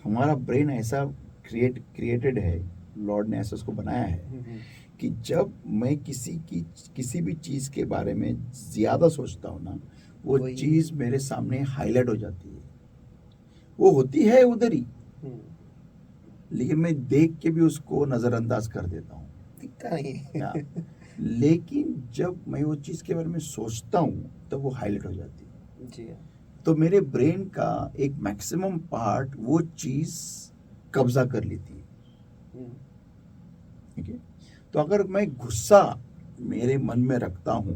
Speaker 2: हमारा ब्रेन ऐसा क्रिएटेड है, लॉर्ड ने ऐसा उसको बनाया है कि जब मैं किसी भी चीज़ के बारे में ज़्यादा सोचता हूँ ना, वो
Speaker 1: वही।
Speaker 2: चीज़ मेरे सामने हाईलाइट हो जाती है। वो होती है उधर ही,
Speaker 1: हम्म,
Speaker 2: लेकिन मैं देख के भी उसको नज़रअंदाज कर देता हूँ।
Speaker 1: दिखता नहीं।
Speaker 2: या, लेकिन जब मैं वो चीज़ के बारे में सोचता हूँ तब वो हाईलाइट हो जाती है।
Speaker 1: जी हाँ।
Speaker 2: तो मेरे ब्रेन का एक मैक्सिमम पार्ट वो चीज़ कब्जा कर लेती है।
Speaker 1: हम्म,
Speaker 2: ठीक है। तो अगर मैं गुस्सा मेरे मन में रखता हूँ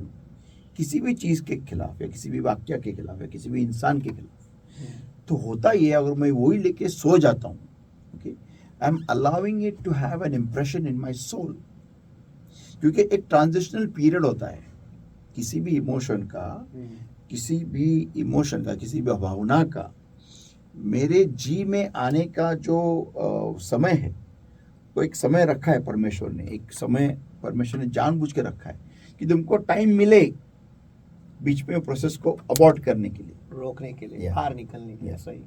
Speaker 2: किसी भी चीज़ के खिलाफ या किसी भी वाक्य के खिलाफ या किसी भी इंसान के खिलाफ,
Speaker 1: हम्म,
Speaker 2: तो होता ये है, अगर मैं वही लेके सो जाता हूँ, okay, I am allowing it to have an impression in my soul. क्योंकि एक ट्रांजिशनल पीरियड होता है किसी भी इमोशन का,
Speaker 1: हम्म,
Speaker 2: किसी भी भावना का मेरे जी में आने का जो समय है, वो एक समय रखा है परमेश्वर ने, एक समय परमेश्वर ने जानबूझ के रखा है कि तुमको टाइम मिले बीच में प्रोसेस को अबॉर्ट करने के लिए।
Speaker 1: रोकने के लिए,
Speaker 2: Yeah.
Speaker 1: बाहर निकलने के लिए।
Speaker 2: Yeah.
Speaker 1: सही।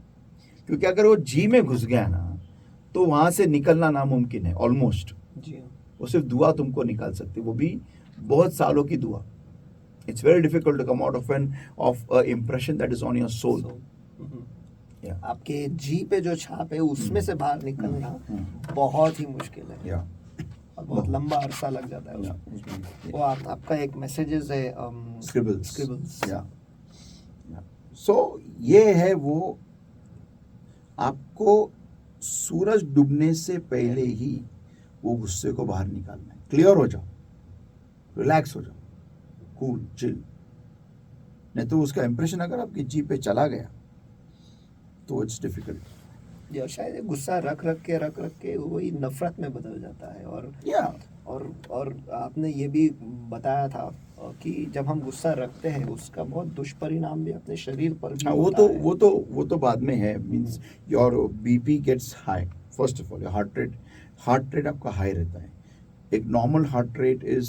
Speaker 2: क्योंकि अगर वो जी में घुस गया ना, तो वहां से निकलना नामुमकिन है ऑलमोस्ट।
Speaker 1: जी हाँ।
Speaker 2: वो सिर्फ दुआ तुमको निकाल सकती है, वो भी बहुत सालों की दुआ। It's very difficult to come out of impression that is on your soul.
Speaker 1: So, hmm,
Speaker 2: या
Speaker 1: आपके जी पे जो छाप है उसमें से बाहर निकलना बहुत ही मुश्किल है
Speaker 2: या
Speaker 1: और बहुत लंबा अरसा लग जाता है
Speaker 2: या
Speaker 1: उसमें। वो आपका एक मैसेजेस है
Speaker 2: स्क्रिबल्स या सो ये है वो, आपको सूरज डूबने से पहले ही वो गुस्से को बाहर निकालना है। क्लियर हो जाओ, रिलैक्स हो जाओ, कूल चिल। नहीं तो उसका इंप्रेशन अगर आपकी जी पे चला गया तो इट्स डिफिकल्ट।
Speaker 1: या शायद ये गुस्सा रख रख के वही नफरत में बदल जाता है।
Speaker 2: या
Speaker 1: और आपने ये भी बताया था कि जब हम गुस्सा रखते हैं उसका बहुत दुष्परिणाम भी अपने शरीर पर भी
Speaker 2: हाँ,
Speaker 1: होता है।
Speaker 2: वो तो बाद में है। Means your BP gets high. First of all heart rate आपका हाई रहता है। एक normal heart rate is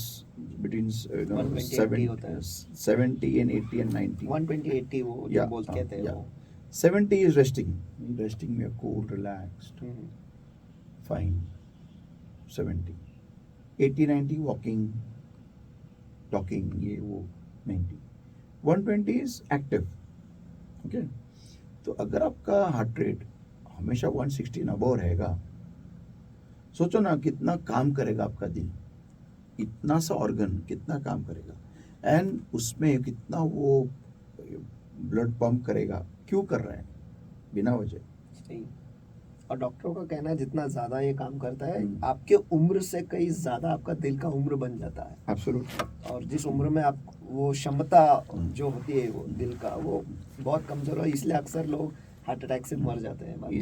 Speaker 2: between
Speaker 1: 120-80 होता है।
Speaker 2: 70 and 80 and 90।
Speaker 1: 120-80 वो जो बोल कहते हैं वो।
Speaker 2: 70 is resting में cool, relaxed,
Speaker 1: हम्म,
Speaker 2: fine। 70, 80, 90 walking, talking, ये वो 90, 120 is active। ओके, तो अगर आपका हार्ट रेट हमेशा 160 अबव रहेगा, सोचो ना कितना काम करेगा आपका दिल, इतना सा ऑर्गन कितना काम करेगा, एंड उसमें कितना वो ब्लड पंप करेगा। क्यों कर रहा है? बिना वजह।
Speaker 1: सही। और डॉक्टरों का कहना है जितना ज्यादा ये काम करता है आपके उम्र से कई ज्यादा आपका दिल का उम्र बन जाता है।
Speaker 2: एब्सोल्युटली।
Speaker 1: और जिस उम्र में आप वो क्षमता जो होती है वो दिल का वो बहुत कमजोर है, इसलिए अक्सर लोग हार्ट अटैक से मर जाते हैं बाद में।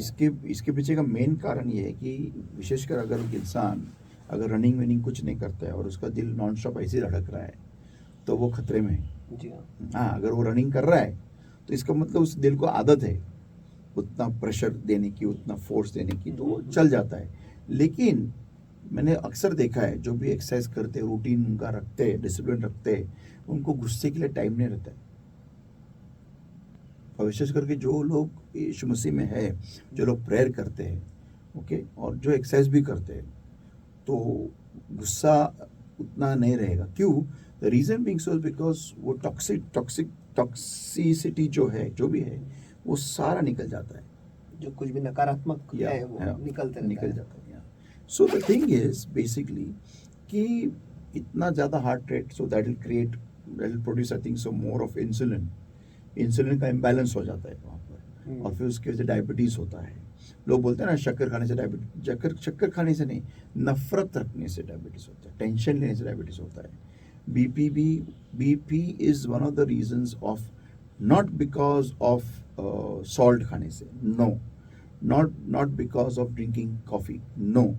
Speaker 2: इसके पीछे का मेन कारण ये है कि विशेषकर अगर एक इंसान अगर रनिंग वनिंग कुछ नहीं करता है और उसका दिल नॉन स्टॉप ऐसे ही धड़क रहा है तो वो खतरे में है।
Speaker 1: जी हाँ।
Speaker 2: हाँ, अगर वो रनिंग कर रहा है तो इसका मतलब उस दिल को आदत है उतना प्रेशर देने की, उतना फोर्स देने की, तो वो चल जाता है। लेकिन मैंने अक्सर देखा है जो भी एक्सरसाइज करते हैं, रूटीन उनका रखते हैं, डिसिप्लिन रखते हैं, उनको गुस्से के लिए टाइम नहीं रहता है। और विशेष करके जो लोग यीशु मसीह में है, जो लोग प्रेयर करते हैं, ओके, और जो एक्सरसाइज भी करते हैं, तो गुस्सा उतना नहीं रहेगा। क्यों? The reason being so because वो टॉक्सिसिटी जो है, जो भी है, वो सारा निकल जाता है।
Speaker 1: जो कुछ भी नकारात्मक
Speaker 2: Yeah,
Speaker 1: है वो
Speaker 2: yeah,
Speaker 1: निकल
Speaker 2: निकल जाता है। So the thing is basically कि इतना ज़्यादा heart rate, so that will produce I think so more of insulin का इम्बैलेंस हो जाता है वहाँ पर, और फिर उसकी वजह से डायबिटीज़ होता है। लोग बोलते हैं ना शक्कर खाने से डायबिटीज, शक्कर खाने से नहीं, नफरत रखने से डायबिटीज़ होता है, टेंशन लेने से डायबिटीज़ होता है। BP is one of the reasons of, not because of salt खाने से, no, not because of drinking coffee, no,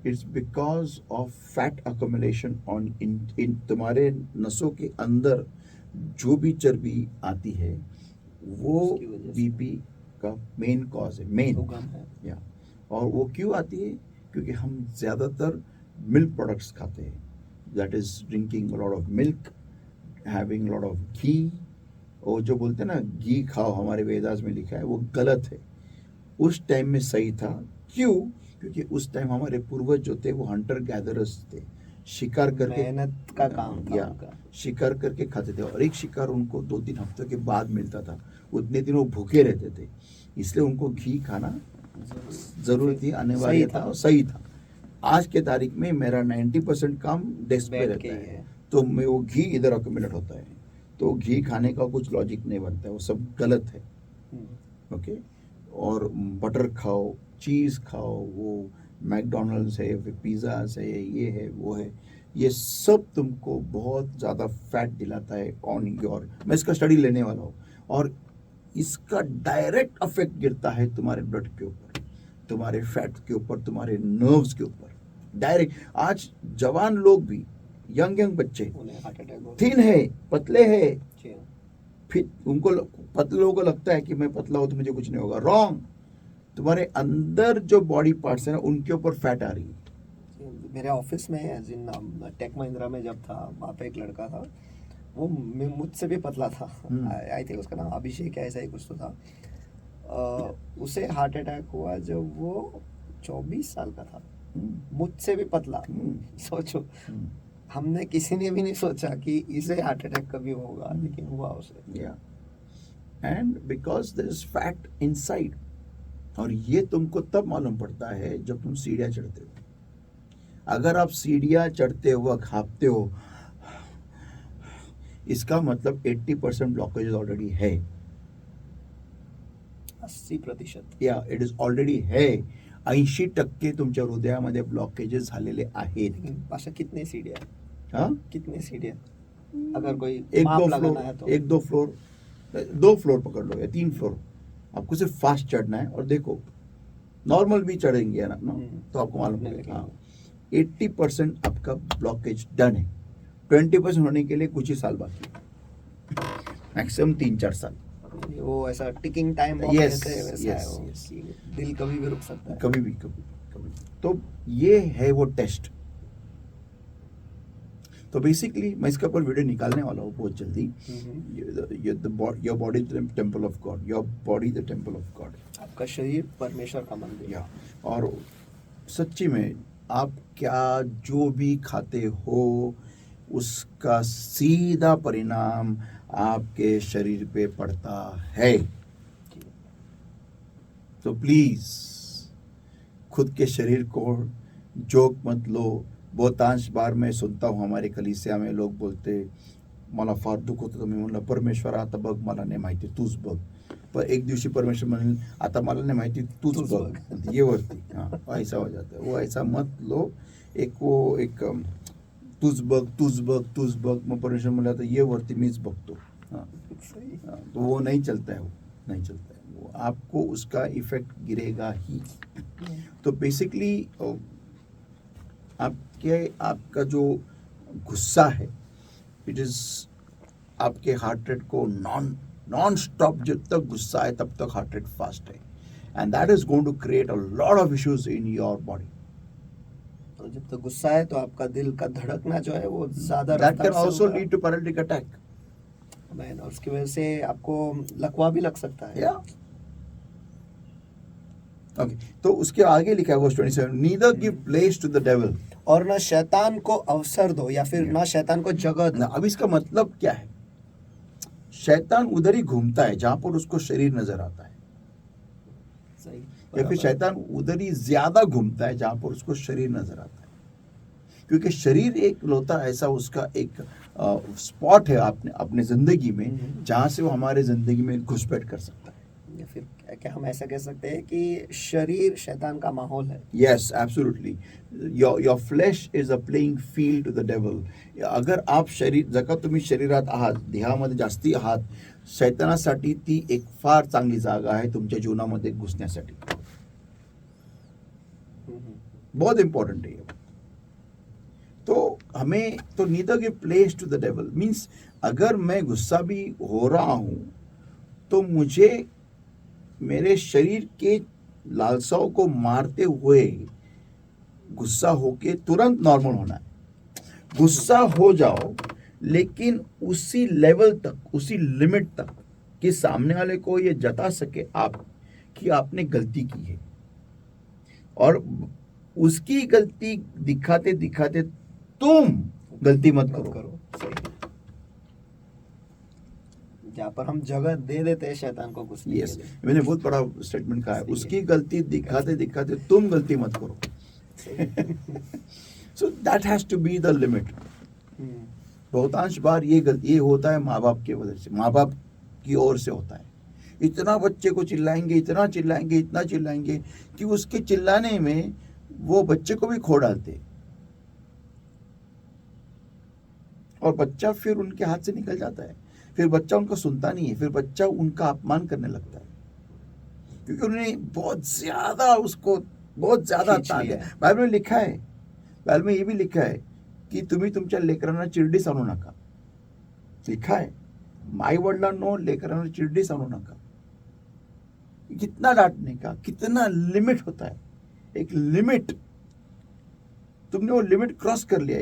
Speaker 2: it's because of fat accumulation on in तुम्हारे नसों के अंदर जो भी चर्बी आती है वो
Speaker 1: उसकी वजह से।
Speaker 2: बीपी का मेन कॉज है, मेन।
Speaker 1: सुगम है।
Speaker 2: या, और वो क्यों आती है? क्योंकि हम ज़्यादातर मिल्क प्रोडक्ट्स खाते हैं, that is drinking lot of milk, having lot of ghee. और जो बोलते हैं ना घी खाओ, हमारे वेदास में लिखा है, वो गलत है। उस टाइम में सही था। क्यों? क्योंकि उस टाइम हमारे पूर्वज जो थे वो हंटर गैदरर्स थे, शिकार करके
Speaker 1: मेहनत का काम था
Speaker 2: या
Speaker 1: उनका।
Speaker 2: शिकार करके खाते थे, और एक शिकार उनको 2-3 हफ्तों के बाद मिलता था। उतने दिन वो भूखे रहते थे, इसलिए उनको घी खाना जरूरत थी, अनिवार्य था और सही था। आज के तारीख में मेरा 90% काम डेस्क पे
Speaker 1: बैठ
Speaker 2: रहता
Speaker 1: के ही
Speaker 2: है,
Speaker 1: है।
Speaker 2: तो मैं वो घी इधर अक्यूमुलेट होता है, तो घी खाने का कुछ लॉजिक नहीं बनता है, वो सब गलत है। ओके, और बटर खाओ, चीज़ खाओ, वो मैकडोनल्ड्स है, पिज़्ज़ास है, ये है वो है, ये सब तुमको बहुत ज़्यादा फैट दिलाता है ऑन योर, मैं इसका स्टडी लेने वाला हूँ, और इसका डायरेक्ट अफेक्ट गिरता है तुम्हारे ब्लड के ऊपर, तुम्हारे फैट के ऊपर, तुम्हारे नर्व्स के ऊपर डायरेक्ट। आज जवान लोग भी, यंग बच्चे
Speaker 1: उन्हें हार्ट अटैक हो
Speaker 2: थिन है, पतले है,
Speaker 1: जी हाँ।
Speaker 2: फिर उनको पतले लोगों को लगता है कि मैं पतला हूं तो मुझे कुछ नहीं होगा। रॉन्ग, तुम्हारे अंदर जो बॉडी पार्ट्स है ना, उनके ऊपर फैट आ रही है।
Speaker 1: मेरे ऑफिस में जिन टेक महिंद्रा में जब था, वहाँ पे एक लड़का था, वो मुझसे भी पतला था। आई थिंक उसका नाम अभिषेक है, ऐसा ही कुछ तो था। उसे हार्ट अटैक हुआ जब वो 24 साल का था, मुझसे भी पतला। सोचो, हमने किसी ने भी नहीं सोचा कि इसे हार्ट अटैक कभी होगा, लेकिन हुआ उसे।
Speaker 2: And because there is fat inside, और ये तुमको तब मालूम पड़ता है जब तुम सीढ़ियाँ चढ़ते हो। अगर आप सीढ़ियाँ चढ़ते वक्त हाँफते हो, इसका मतलब 80% ब्लॉकेज ऑलरेडी है,
Speaker 1: 80%।
Speaker 2: या इट इज ऑलरेडी है। 80% तुमच्या हृदयामध्ये ब्लॉकेजेस झालेले आहेत।
Speaker 1: लेकिन पाशा कितने सीढ़ियाँ,
Speaker 2: हाँ,
Speaker 1: कितने सीढ़ियाँ, अगर कोई
Speaker 2: एक
Speaker 1: माप
Speaker 2: दो
Speaker 1: लगाना
Speaker 2: फ्लोर,
Speaker 1: है तो?
Speaker 2: एक दो फ्लोर, 2 फ्लोर पकड़ लो या 3 फ्लोर, आपको सिर्फ फास्ट चढ़ना है। और देखो, नॉर्मल भी चढ़ेंगे ना, तो आपको मालूम पड़ेगा। हाँ, 80% आपका ब्लॉकेज डन है, 20% होने के लिए कुछ ही साल बाकी है, मैक्सिमम 3-4 साल।
Speaker 1: वो ऐसा टिकिंग टाइम बॉम्ब
Speaker 2: Yes,
Speaker 1: जैसे वैसा
Speaker 2: yes,
Speaker 1: है वो,
Speaker 2: yes.
Speaker 1: कि दिल कभी भी रुक सकता है।
Speaker 2: कभी भी, कभी कभी। तो ये है वो टेस्ट। तो बेसिकली मैं इसके ऊपर वीडियो निकालने वाला हूँ बहुत जल्दी। Your body temple of God, your body the temple of God.
Speaker 1: आपका शरीर परमेश्वर का मंदिर है।
Speaker 2: या, और सच्ची में आप क्या जो भी खाते हो, उसका सीधा परिणाम आपके शरीर पे पड़ता है। तो प्लीज खुद के शरीर को जोक मत लो। बहुतांश बार मैं सुनता हूँ हमारे कलीसिया में लोग बोलते, मला फार दुःख होतं, मी म्हणलं परमेश्वर आता बघ, मला नाही माहिती, तूच बघ. पर एक दिवशी परमेश्वर म्हणेल, आता मला नहीं माहिती, तूच बघ, ये वरती। हाँ, ऐसा हो जाता है। वो ऐसा मत लो। एक तूच बघ, तूच बघ, तूच बघ, मग परमेश्वर म्हणला तर ये वरती, मीच बघतो। हाँ, तो वो नहीं चलता है, वो नहीं चलता है, वो आपको उसका इफेक्ट गिरेगा ही। तो बेसिकली आपका जो गुस्सा है, इट इज आपके हार्ट रेट को नॉन स्टॉप, जब तक गुस्सा है तब तक हार्ट रेट फास्ट है, and that is going to create a lot of issues in your body.
Speaker 1: तो जब तक गुस्सा है तो आपका दिल का धड़कना जो है वो ज्यादा
Speaker 2: दैट
Speaker 1: रफ्तार
Speaker 2: कैन
Speaker 1: से
Speaker 2: ऑल्सो
Speaker 1: होगा।
Speaker 2: Lead to paralytic attack.
Speaker 1: Man, और उसकी वजह से आपको लकवा भी लग सकता है।
Speaker 2: या ओके, तो उसके आगे लिखा है verse 27, neither give place to the devil,
Speaker 1: और ना शैतान को अवसर दो, या फिर ना शैतान को जगह दो।
Speaker 2: अब इसका मतलब क्या है? शैतान उधर ही घूमता है जहां पर उसको शरीर नजर आता है,
Speaker 1: सही,
Speaker 2: या फिर
Speaker 1: बराबर।
Speaker 2: शैतान उधर ही ज्यादा घूमता है जहां पर उसको शरीर नजर आता है, क्योंकि शरीर एक लौता ऐसा उसका एक स्पॉट है अपने जिंदगी में जहां से वो हमारे जिंदगी में घुसपैठ कर सकता है।
Speaker 1: या फिर क्या हम ऐसा कह सकते हैं कि शरीर शैतान का माहौल है।
Speaker 2: Yes, absolutely. Your flesh is a playing field to the devil. अगर आप जर का तुम्ही शरीरात आहात, देहामध्ये जास्ती आहात, शैतानासाठी ती एक फार चांगली जागा आहे तुमच्या जीवनामध्ये घुसण्यासाठी। बहुत इम्पोर्टेंट है ये। तो हमें तो neither give place to the devil means, अगर मैं गुस्सा भी हो रहा हूं तो मुझे मेरे शरीर के लालसाओं को मारते हुए गुस्सा होके तुरंत नॉर्मल होना है। गुस्सा हो जाओ, लेकिन उसी लेवल तक, उसी लिमिट तक कि सामने वाले को ये जता सके आप कि आपने गलती की है, और उसकी गलती दिखाते दिखाते तुम गलती मत करो।
Speaker 1: सही। जहाँ पर हम जगह दे देते हैं शैतान को घुसने के
Speaker 2: यस,
Speaker 1: लिए।
Speaker 2: मैंने बहुत बड़ा स्टेटमेंट कहा है,
Speaker 1: सही है।
Speaker 2: उसकी गलती दिखाते दिखाते तुम गलती मत करो। So that has to be the limit.
Speaker 1: Hmm,
Speaker 2: बहुतांश बार ये होता है माँ बाप की वजह से, माँ बाप की ओर से होता है। इतना बच्चे को चिल्लाएंगे, इतना चिल्लाएंगे, इतना चिल्लाएंगे कि उसके चिल्लाने में वो बच्चे को भी खो डालते हैं। और बच्चा फिर उनके हाथ से निकल जाता है। फिर बच्चा उनका सुनता नहीं है, फिर बच्चा उनका अपमान करने लगता है, क्योंकि उन्होंने बहुत ज्यादा
Speaker 1: खींच
Speaker 2: तान
Speaker 1: लिया
Speaker 2: लिया।
Speaker 1: है।
Speaker 2: बाइबल में लिखा है, बाइबल में ये भी लिखा है की तुम्ही तुमच्या लेकरांना चिरडीस आणू नका. लिखा है, माई वडिलांनो लेकरांना चिरडीस आणू नका. कितना डांटने का, कितना लिमिट होता है. एक लिमिट, तुमने वो लिमिट क्रॉस कर लिया.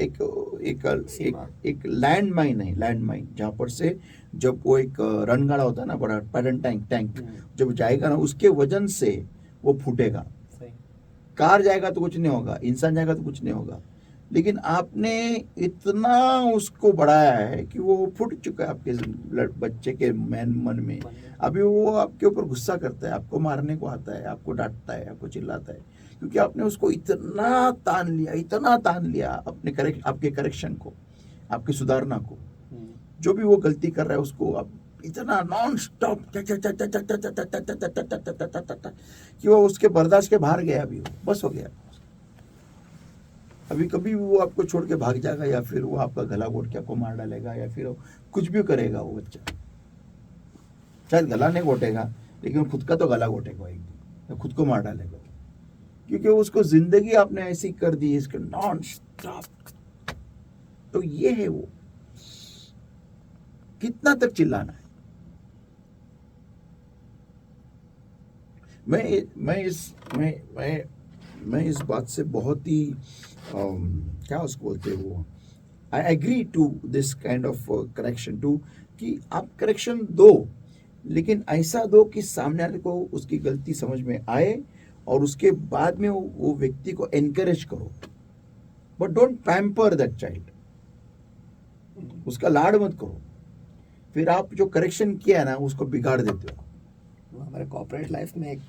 Speaker 2: एक लैंड माइन है, लैंड माइन, जहां पर से जब वो एक रणगाड़ा होता है ना, बड़ा पैडल टैंक जब जाएगा ना, उसके वजन से वो फूटेगा. कार जाएगा तो कुछ नहीं होगा, इंसान जाएगा तो कुछ नहीं होगा, लेकिन आपने इतना उसको बढ़ाया है कि वो फूट चुका है आपके बच्चे के मन में. अभी वो आपके ऊपर गुस्सा करता है, आपको मारने को आता है, आपको डांटता है, आपको चिल्लाता है, क्योंकि आपने उसको इतना तान लिया आपके करेक्शन को, आपके सुधारना को. जो भी वो गलती कर रहा है उसको आप इतना नॉन स्टॉप कि वो उसके बर्दाश्त के बाहर गया. अभी बस हो गया. अभी कभी वो आपको छोड़ के भाग जाएगा, या फिर वो आपका गला घोट के आपको मार डालेगा, या फिर कुछ भी करेगा वो बच्चा. शायद गला नहीं घोटेगा, लेकिन खुद का तो गला घोटेगा एक दिन, खुद को मार डालेगा, क्योंकि उसको जिंदगी आपने ऐसी कर दी है, इसका नॉन स्टॉप. तो ये है वो, कितना तक चिल्लाना है. मैं इस बात से बहुत ही क्या उसको बोलते हैं वो, I agree to this kind of correction too, कि आप करेक्शन दो, लेकिन ऐसा दो कि सामने वाले को उसकी गलती समझ में आए, और उसके बाद में वो व्यक्ति को एनकरेज करो, but don't pamper that child. उसका लाड मत करो, फिर आप जो करेक्शन किया है ना उसको बिगाड़ देते हो.
Speaker 1: हमारे कॉर्पोरेट लाइफ में एक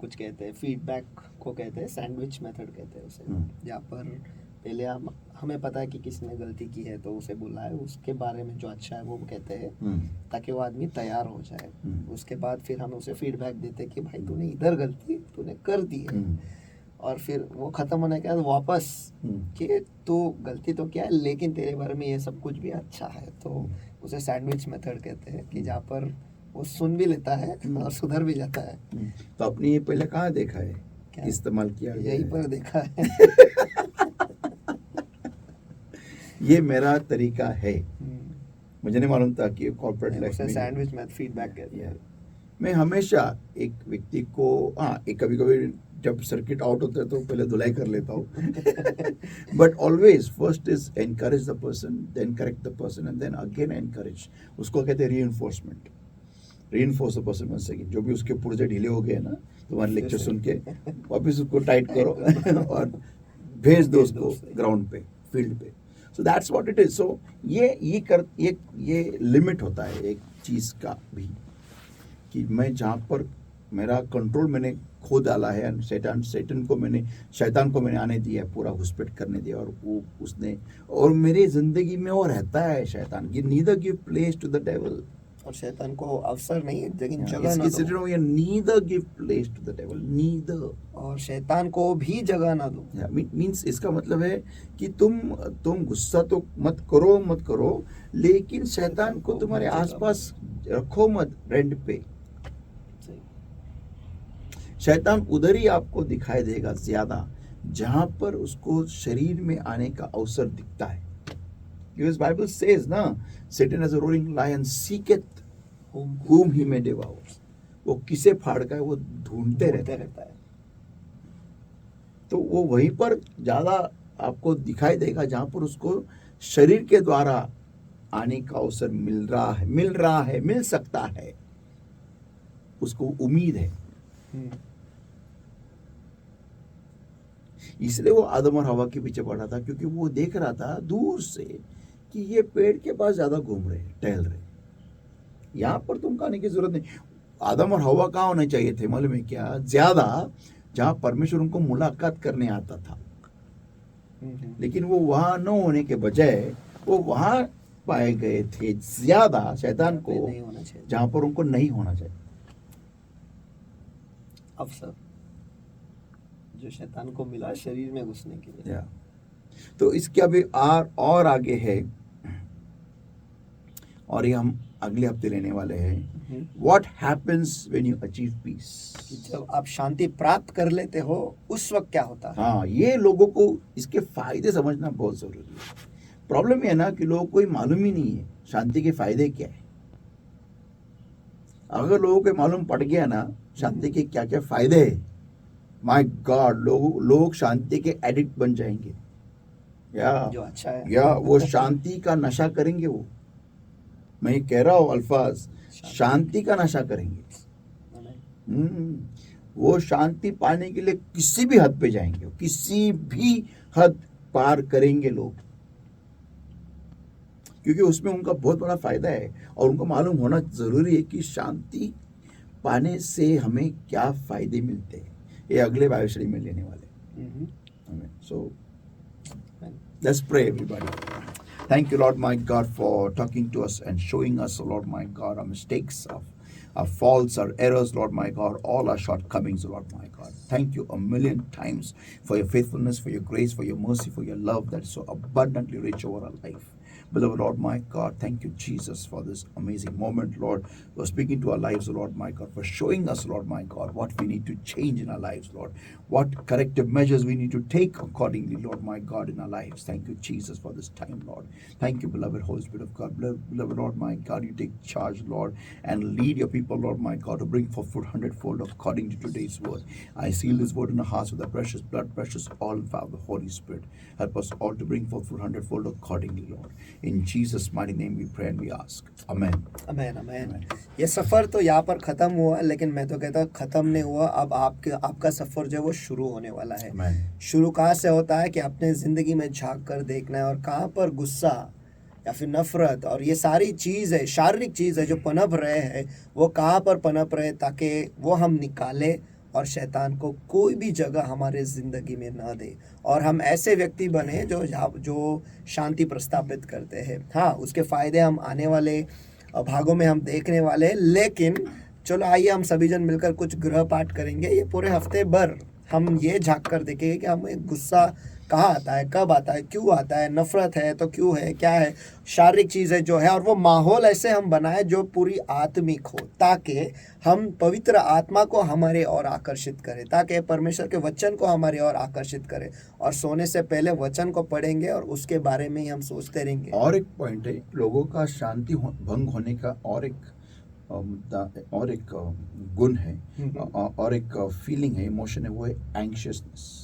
Speaker 1: कुछ कहते हैं, फीडबैक को कहते हैं, सैंडविच मेथड कहते हैं उसे. जहाँ पर पहले हमें पता है कि किसने गलती की है, तो उसे बुलाए, उसके बारे में जो अच्छा है वो कहते हैं, ताकि वो आदमी तैयार हो जाए. उसके बाद फिर हम उसे फीडबैक देते कि भाई तूने इधर गलती तूने कर दी है. और फिर वो खत्म होने के बाद वापस कि तू गलती तो क्या है, लेकिन तेरे बारे में ये सब कुछ भी अच्छा है. तो उसे सैंडविच मेथड कहते हैं, कि जहाँ पर वो सुन भी लेता है और सुधर भी जाता है.
Speaker 2: तो आपने ये पहले कहाँ देखा है, इस्तेमाल किया?
Speaker 1: यहीं पर देखा है.
Speaker 2: ये मेरा तरीका है. मुझे नहीं मालूम था कि कॉर्पोरेट लाइफ में
Speaker 1: सैंडविच मेथड फीडबैक कहते हैं.
Speaker 2: मैं हमेशा एक व्यक्ति को, एक कभी कभी जब सर्किट आउट होता है तो पहले धुलाई कर लेता हूँ, but always first is encourage the person, then correct the person, and then again encourage. उसको कहते हैं reinforcement. Reinforce the person once again. जो भी उसके पुर्जे ढीले हो गए ना, तुम्हारे लेक्चर सुन के वापस उसको टाइट करो और भेज दो उसको ग्राउंड पे, फील्ड पे. So that's what it is. So ये लिमिट होता है एक चीज का भी, कि मैं जहाँ पर मेरा कंट्रोल मैंने खो डाला है, शैतान को मैंने आने दिया, पूरा घुसपैठ करने दिया, और वो उसने, और मेरी जिंदगी में वो रहता है शैतान. ये neither give place to the devil.
Speaker 1: और शैतान को अवसर नहीं, लेकिन जगह ना दो.
Speaker 2: Neither give place to the devil, neither.
Speaker 1: और शैतान को भी जगह ना दो.
Speaker 2: मींस इसका मतलब है कि तुम गुस्सा तो मत करो, लेकिन शैतान को तुम्हारे आसपास रखो मत रेंट पे. शैतान उधर ही आपको दिखाई देगा ज्यादा, जहां पर उसको शरीर में आने का अवसर दिखता है. Because Bible says ना, Satan as a roaring lion seeketh whom he may devour. वो किसे फाड़ता है, वो ढूंढते रहता है. तो वो वहीं पर ज्यादा आपको दिखाई देगा जहां पर उसको शरीर के द्वारा आने का अवसर मिल सकता है, उसको उम्मीद है. इसलिए वो आदम और हवा के पीछे पड़ा था, क्योंकि वो देख रहा था दूर से कि ये पेड़ के पास ज्यादा घूम रहे, टहल रहे, यहाँ पर तुमको आने की जरूरत नहीं। आदम और हवा कहाँ होने चाहिए थे मालूम है क्या? ज्यादा, जहाँ परमेश्वर उनको मुलाकात करने आता था। लेकिन वो वहां न होने के बजाय वो वहां पाए गए थे ज्यादा शैतान को,
Speaker 1: नहीं होना चाहिए,
Speaker 2: जहां पर उनको नहीं होना चाहिए।
Speaker 1: अवसर जो शैतान को मिला शरीर में घुसने के लिए।
Speaker 2: तो इसके अभी और आगे है, और ये हम अगले हफ्ते लेने वाले हैं। What happens when you achieve peace?
Speaker 1: जब आप शांति प्राप्त कर लेते हो उस वक्त क्या होता है?
Speaker 2: हाँ, ये लोगों को इसके फायदे समझना बहुत जरूरी है। प्रॉब्लम ये है ना कि लोगों को मालूम ही नहीं है शांति के फायदे क्या है। अगर लोगों को मालूम पड़ गया ना शांति के क्या क्या फायदे है, माय गॉड, लोग शांति के एडिक्ट बन जाएंगे।
Speaker 1: जो अच्छा है,
Speaker 2: या वो शांति का नशा करेंगे। वो मैं कह रहा हूँ अल्फाज, शांति का नशा करेंगे। वो शांति पाने के लिए किसी भी हद पे जाएंगे, किसी भी हद पार करेंगे लोग, क्योंकि उसमें उनका बहुत बड़ा फायदा है। और उनको मालूम होना जरूरी है कि शांति पाने से हमें क्या फायदे मिलते हैं। ये अगले बाइबल स्टडी में लेने वाले। So let's pray everybody. Thank you, Lord my God, for talking to us and showing us, Lord my God, our mistakes, our faults, our errors, Lord my God, all our shortcomings, Lord my God. Thank you a million times for your faithfulness, for your grace, for your mercy, for your love that is so abundantly rich over our life. Beloved Lord my God, thank you, Jesus, for this amazing moment, Lord, for speaking to our lives, Lord my God, for showing us, Lord my God, what we need to change in our lives, Lord, what corrective measures we need to take accordingly, Lord my God, in our lives. Thank you, Jesus, for this time, Lord. Thank you, beloved Holy Spirit of God. Beloved Lord my God, you take charge, Lord, and lead your people, Lord my God, to bring forth fruit 100-fold according to today's word. I seal this word in our hearts with the precious blood, precious all in power of the Holy Spirit. Help us all to bring forth fruit 100-fold accordingly, Lord. In Jesus' mighty name we pray and we ask. Amen.
Speaker 1: Amen. Amen. ये सफर तो यहाँ पर खत्म हुआ, लेकिन मैं तो कहता हूँ खत्म नहीं हुआ। अब आपका सफर जो है वो शुरू होने वाला है।
Speaker 2: Amen.
Speaker 1: शुरू कहाँ से होता है कि अपने जिंदगी में झांक कर देखना है, और कहाँ पर गुस्सा या फिर नफरत और ये सारी चीज़ है, शारीरिक चीज़ है जो पनप रहे हैं, वो कहाँ पर पनप रहे, ताकि वो हम निकाले और शैतान को कोई भी जगह हमारे ज़िंदगी में ना दे, और हम ऐसे व्यक्ति बने जो शांति प्रस्थापित करते हैं। हाँ, उसके फ़ायदे हम आने वाले भागों में हम देखने वाले हैं, लेकिन चलो आइए हम सभी जन मिलकर कुछ गृह पाठ करेंगे। ये पूरे हफ्ते भर हम ये झांक कर देखेंगे कि हमें गुस्सा कहाँ आता है, कब आता है, क्यों आता है, नफरत है तो क्यों है, क्या है, शारीरिक चीज़ें जो है, और वो माहौल ऐसे हम बनाए जो पूरी आत्मिक हो, ताकि हम पवित्र आत्मा को हमारे और आकर्षित करें, ताकि परमेश्वर के वचन को हमारे और आकर्षित करें, और सोने से पहले वचन को पढ़ेंगे और उसके बारे में ही हम सोचते रहेंगे।
Speaker 2: और एक पॉइंट है, लोगों का शांति भंग होने का और एक गुण है, और एक फीलिंग है, इमोशन है, वो है एंग्शियसनेस,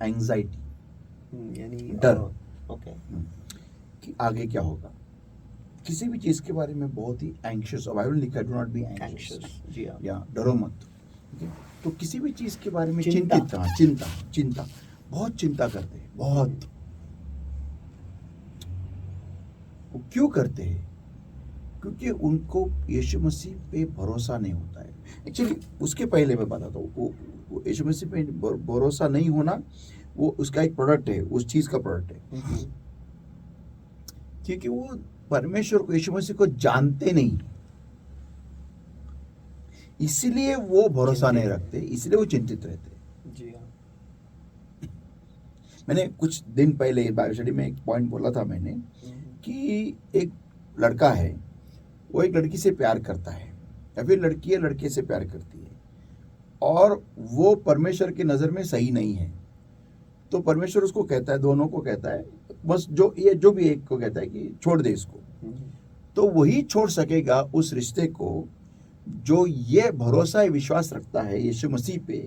Speaker 2: एंग्जाइटी,
Speaker 1: यानी
Speaker 2: डर।
Speaker 1: ओके,
Speaker 2: कि आगे क्या होगा, किसी भी चीज के बारे में बहुत ही एंग्शियस। बाइबल लिखा है, डू नॉट बी एंग्शियस,
Speaker 1: जी हाँ,
Speaker 2: या डरो मत। तो किसी भी चीज के बारे में
Speaker 1: चिंता।
Speaker 2: चिंता बहुत चिंता करते हैं, बहुत। वो क्यों करते हैं? क्योंकि उनको यीशु मसीह पे भरोसा नहीं होता है। एक्चुअली उसके पहले मैं बताता हूँ, वो यीशु मसीह पे भरोसा नहीं होना, वो उसका एक प्रोडक्ट है, उस चीज का प्रोडक्ट है। क्योंकि वो परमेश्वर को, यीशु मसीह को जानते नहीं, इसलिए वो भरोसा नहीं रखते, इसलिए वो चिंतित रहते।
Speaker 1: जी हाँ।
Speaker 2: मैंने कुछ दिन पहले बाइबल स्टडी में एक पॉइंट बोला था मैंने, कि एक लड़का है, वो एक लड़की से प्यार करता है, या फिर लड़की है लड़के से प्यार करती है, और वो परमेश्वर की नज़र में सही नहीं है। तो परमेश्वर उसको कहता है, दोनों को कहता है, बस जो भी एक को कहता है कि छोड़ दे इसको। तो वही छोड़ सकेगा उस रिश्ते को जो ये भरोसा है, विश्वास रखता है यीशु मसीह पे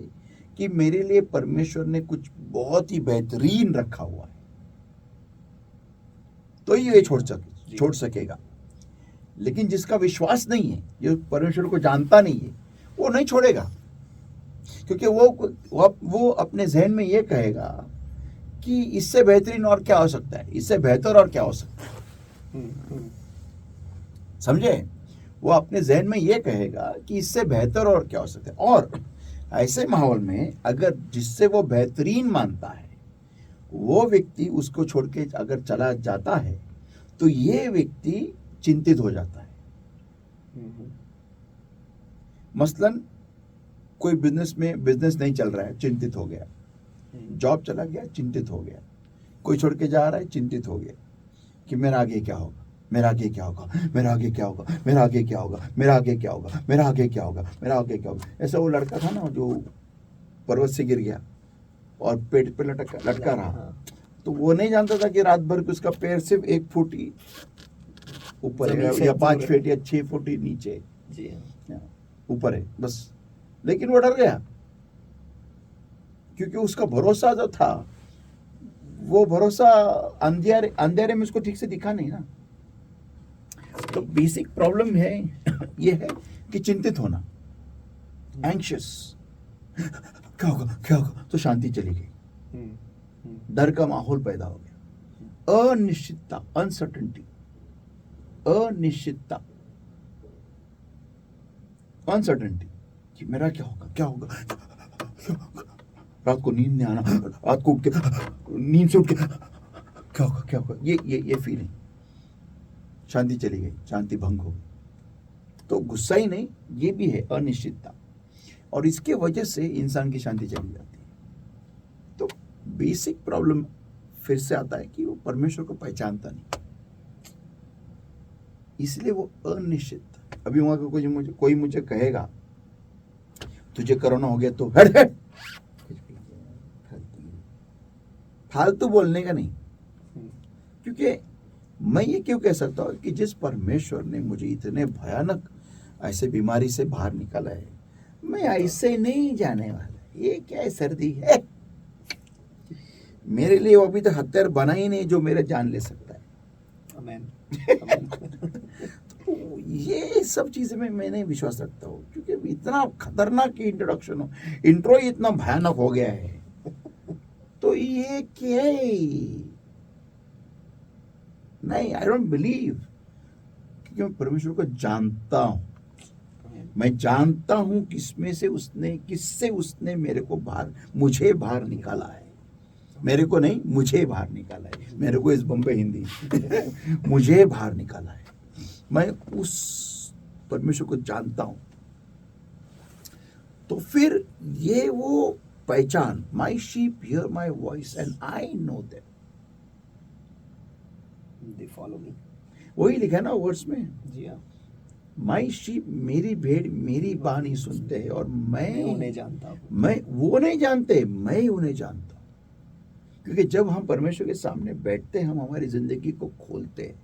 Speaker 2: कि मेरे लिए परमेश्वर ने कुछ बहुत ही बेहतरीन रखा हुआ है, तो ये छोड़ सकेगा। लेकिन जिसका विश्वास नहीं है, जो परमेश्वर को जानता नहीं है, वो नहीं छोड़ेगा। क्योंकि वो अपने जहन में ये कहेगा कि इससे बेहतरीन और क्या हो सकता है, इससे बेहतर और क्या हो सकता है। समझे? वो अपने जहन में ये कहेगा कि इससे बेहतर और क्या हो सकता है। और ऐसे माहौल में अगर जिससे वो बेहतरीन मानता है वो व्यक्ति उसको छोड़ के अगर चला जाता है तो ये व्यक्ति चिंतित हो जाता है। मसलन कोई बिजनेस नहीं चल रहा है, चिंतित हो गया। जॉब चला गया, चिंतित हो गया। कोई छोड़ के जा रहा है, चिंतित हो गया कि मेरा आगे क्या होगा, मेरा आगे क्या होगा, मेरा आगे क्या होगा, मेरा आगे क्या होगा, मेरा आगे क्या होगा, मेरा आगे क्या होगा, मेरा आगे क्या होगा। ऐसा वो लड़का था ना जो पर्वत से गिर गया और पेट पे लटका रहा। तो वो नहीं जानता था कि रात भर उसका पैर सिर्फ 1 फुट ही ऊपर है या 5 फीट या 6 फुट ही नीचे ऊपर है बस। लेकिन वो डर गया क्योंकि उसका भरोसा जो था वो भरोसा अंधेरे में उसको ठीक से दिखा नहीं ना। तो बेसिक प्रॉब्लम है ये है कि चिंतित होना, एंग्शियस, क्या होगा क्या होगा। तो शांति चली गई, डर का माहौल पैदा हो गया, अनिश्चितता, अनसर्टेनिटी, अनिश्चितता, अनसर्टेनिटी कि मेरा क्या होगा क्या होगा, रात को नींद नहीं आना, रात को उठ के नींद से उठ के क्या होगा क्या होगा, ये फीलिंग। शांति चली गई, शांति भंग हो गई। तो गुस्सा ही नहीं, ये भी है अनिश्चितता, और इसके वजह से इंसान की शांति चली जाती है। तो बेसिक प्रॉब्लम फिर से आता है कि वो परमेश्वर को पहचानता नहीं, इसलिए वो अनिश्चित। अभी वहां का कोई मुझे कहेगा तुझे कोरोना हो गया तो हट, फालतू बोलने का नहीं। क्योंकि मैं ये क्यों कह सकता हूँ कि जिस परमेश्वर ने मुझे इतने भयानक ऐसे बीमारी से बाहर निकाला है, मैं ऐसे नहीं जाने वाला। ये क्या है, सर्दी है, मेरे लिए वो अभी तक हथियार बना ही नहीं जो मेरे जान ले सकता है।
Speaker 1: आमीन।
Speaker 2: तो ये सब चीजें में मैं नहीं विश्वास रखता हूँ, क्योंकि इतना खतरनाक इंट्रोडक्शन इंट्रो ही इतना भयानक हो गया है। तो ये क्या है? नहीं, आई डोंट बिलीव, क्योंकि मैं परमेश्वर को जानता हूं। मैं जानता हूं किससे उसने मुझे बाहर निकाला है। मेरे को नहीं, मुझे बाहर निकाला है। मेरे को इस बम्बई हिंदी मुझे बाहर निकाला है। मैं उस परमेश्वर को जानता हूं। तो फिर ये वो पहचान, my sheep hear my voice and I know them,
Speaker 1: they follow me.
Speaker 2: वही लिखा है ना वर्ड्स में,
Speaker 1: जी हाँ,
Speaker 2: माई शीप, मेरी भेड़ मेरी बानी सुनते हैं और मैं
Speaker 1: उन्हें जानता हूँ।
Speaker 2: मैं वो नहीं जानते, मैं उन्हें जानता हूँ। क्योंकि जब हम परमेश्वर के सामने बैठते हैं, हम हमारी जिंदगी को खोलते हैं,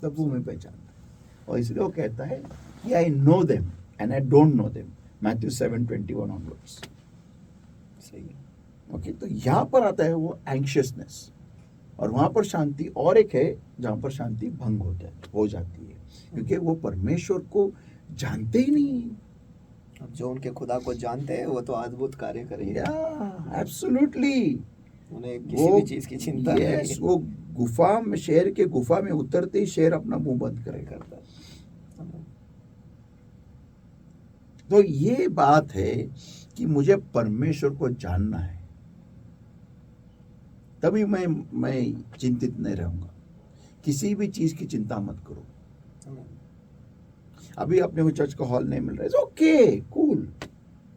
Speaker 2: तब वो हमें पहचानता है। और इसलिए वो कहता है कि आई know them and I don't know them, Matthew 7:21 onwards.
Speaker 1: सही है।
Speaker 2: ओके, तो यहाँ पर आता है वो एंग्शियसनेस, और वहां पर शांति और एक है जहां पर शांति भंग हो जाती है, क्योंकि वो परमेश्वर को जानते ही नहीं।
Speaker 1: अब जो उनके खुदा को जानते हैं वो तो अद्भुत कार्य करेंगे।
Speaker 2: एब्सोल्युटली,
Speaker 1: उन्हें किसी भी चीज की चिंता नहीं है।
Speaker 2: वो गुफा में, शेर के गुफा में उतरते ही शेर अपना मुंह बंद करता है। तो ये बात है कि मुझे परमेश्वर को जानना है, तभी मैं चिंतित नहीं रहूंगा। किसी भी चीज की चिंता मत करो। अभी अपने को चर्च का हॉल नहीं मिल रहा है, ओके, कूल,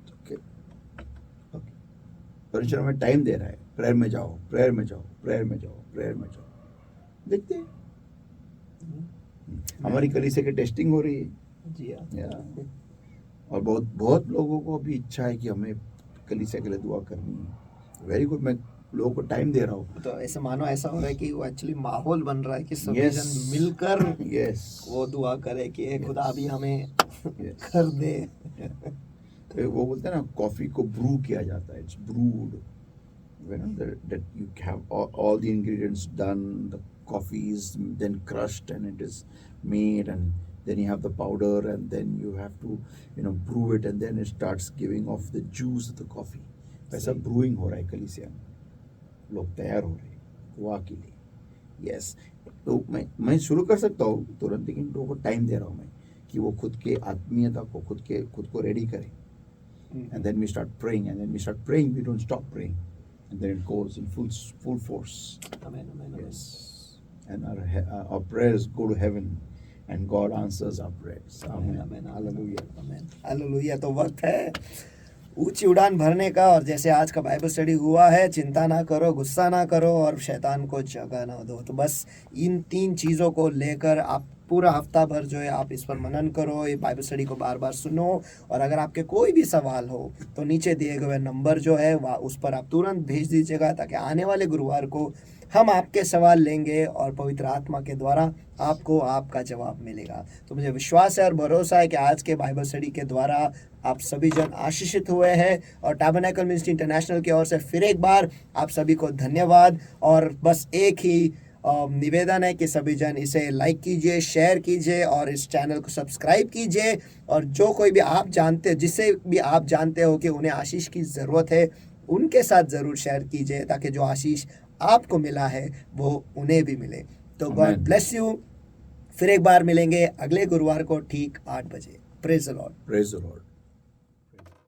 Speaker 2: ओके, परमेश्वर में टाइम दे रहा है, प्रेयर में जाओ, प्रेयर में जाओ, प्रेयर में जाओ, प्रेयर में जाओ। देखते हैं, हमारी कलीसिया की टेस्टिंग हो रही है।
Speaker 1: जी हाँ।
Speaker 2: और बहुत बहुत लोगों को भी इच्छा है कि हमें कलीसिया के लिए दुआ करनी है। वेरी गुड, मैं लोगों को टाइम दे रहा हूँ।
Speaker 1: तो ऐसे मानो ऐसा हो रहा है कि वो एक्चुअली माहौल बन रहा है कि सभी
Speaker 2: Yes.
Speaker 1: जन मिलकर
Speaker 2: Yes.
Speaker 1: वो दुआ करे कि हे खुदा अभी हमें
Speaker 2: Yes.
Speaker 1: कर दे।
Speaker 2: तो वो बोलते हैं ना, कॉफी को ब्रू किया जाता है, it's brood, that you have all the ingredients done, the coffee is then crushed and it is made, and then you have the powder, and then you have to brew it, and then it starts giving off the juice of the coffee. वैसा brewing हो रहा है कलीसिया में, लोग तैयार हो रहे हैं दुआ के लिए. यस, तो मैं शुरू कर सकता हूँ तुरंत, लेकिन लोगों को टाइम दे रहा हूँ मैं कि वो खुद के आत्मीयता को खुद को रेडी करें. And then we start praying, and then we start praying, we don't stop praying, and then it goes in full force.
Speaker 1: Amen, amen, amen.
Speaker 2: Yes, and our prayers go to heaven, and God answers our prayers.
Speaker 1: Amen, amen,
Speaker 2: Hallelujah.
Speaker 1: amen. Hallelujah. तो वक्त है ऊंची उड़ान भरने का, और जैसे आज का बाइबल स्टडी हुआ है, चिंता ना करो, गुस्सा ना करो और शैतान को जगह ना दो. तो बस इन 3 चीज़ों को लेकर आप पूरा हफ्ता भर जो है आप इस पर मनन करो, ये बाइबल स्टडी को बार बार सुनो. और अगर आपके कोई भी सवाल हो तो नीचे दिए गए नंबर जो है उस पर आप तुरंत भेज दीजिएगा, ताकि आने वाले गुरुवार को हम आपके सवाल लेंगे और पवित्र आत्मा के द्वारा आपको आपका जवाब मिलेगा. तो मुझे विश्वास है और भरोसा है कि आज के बाइबल स्टडी के द्वारा आप सभी जन आशीषित हुए हैं. और टैबरनेकल मिनिस्ट्री इंटरनेशनल की ओर से फिर एक बार आप सभी को धन्यवाद. और बस एक ही निवेदन है कि सभी जन इसे लाइक कीजिए, शेयर कीजिए और इस चैनल को सब्सक्राइब कीजिए. और जो कोई भी आप जानते, जिससे भी आप जानते हो कि उन्हें आशीष की ज़रूरत है, उनके साथ ज़रूर शेयर कीजिए, ताकि जो आशीष आपको मिला है वो उन्हें भी मिले. तो गॉड ब्लेस यू. फिर एक बार मिलेंगे अगले गुरुवार को ठीक 8 बजे. Praise the Lord.
Speaker 2: Praise the Lord.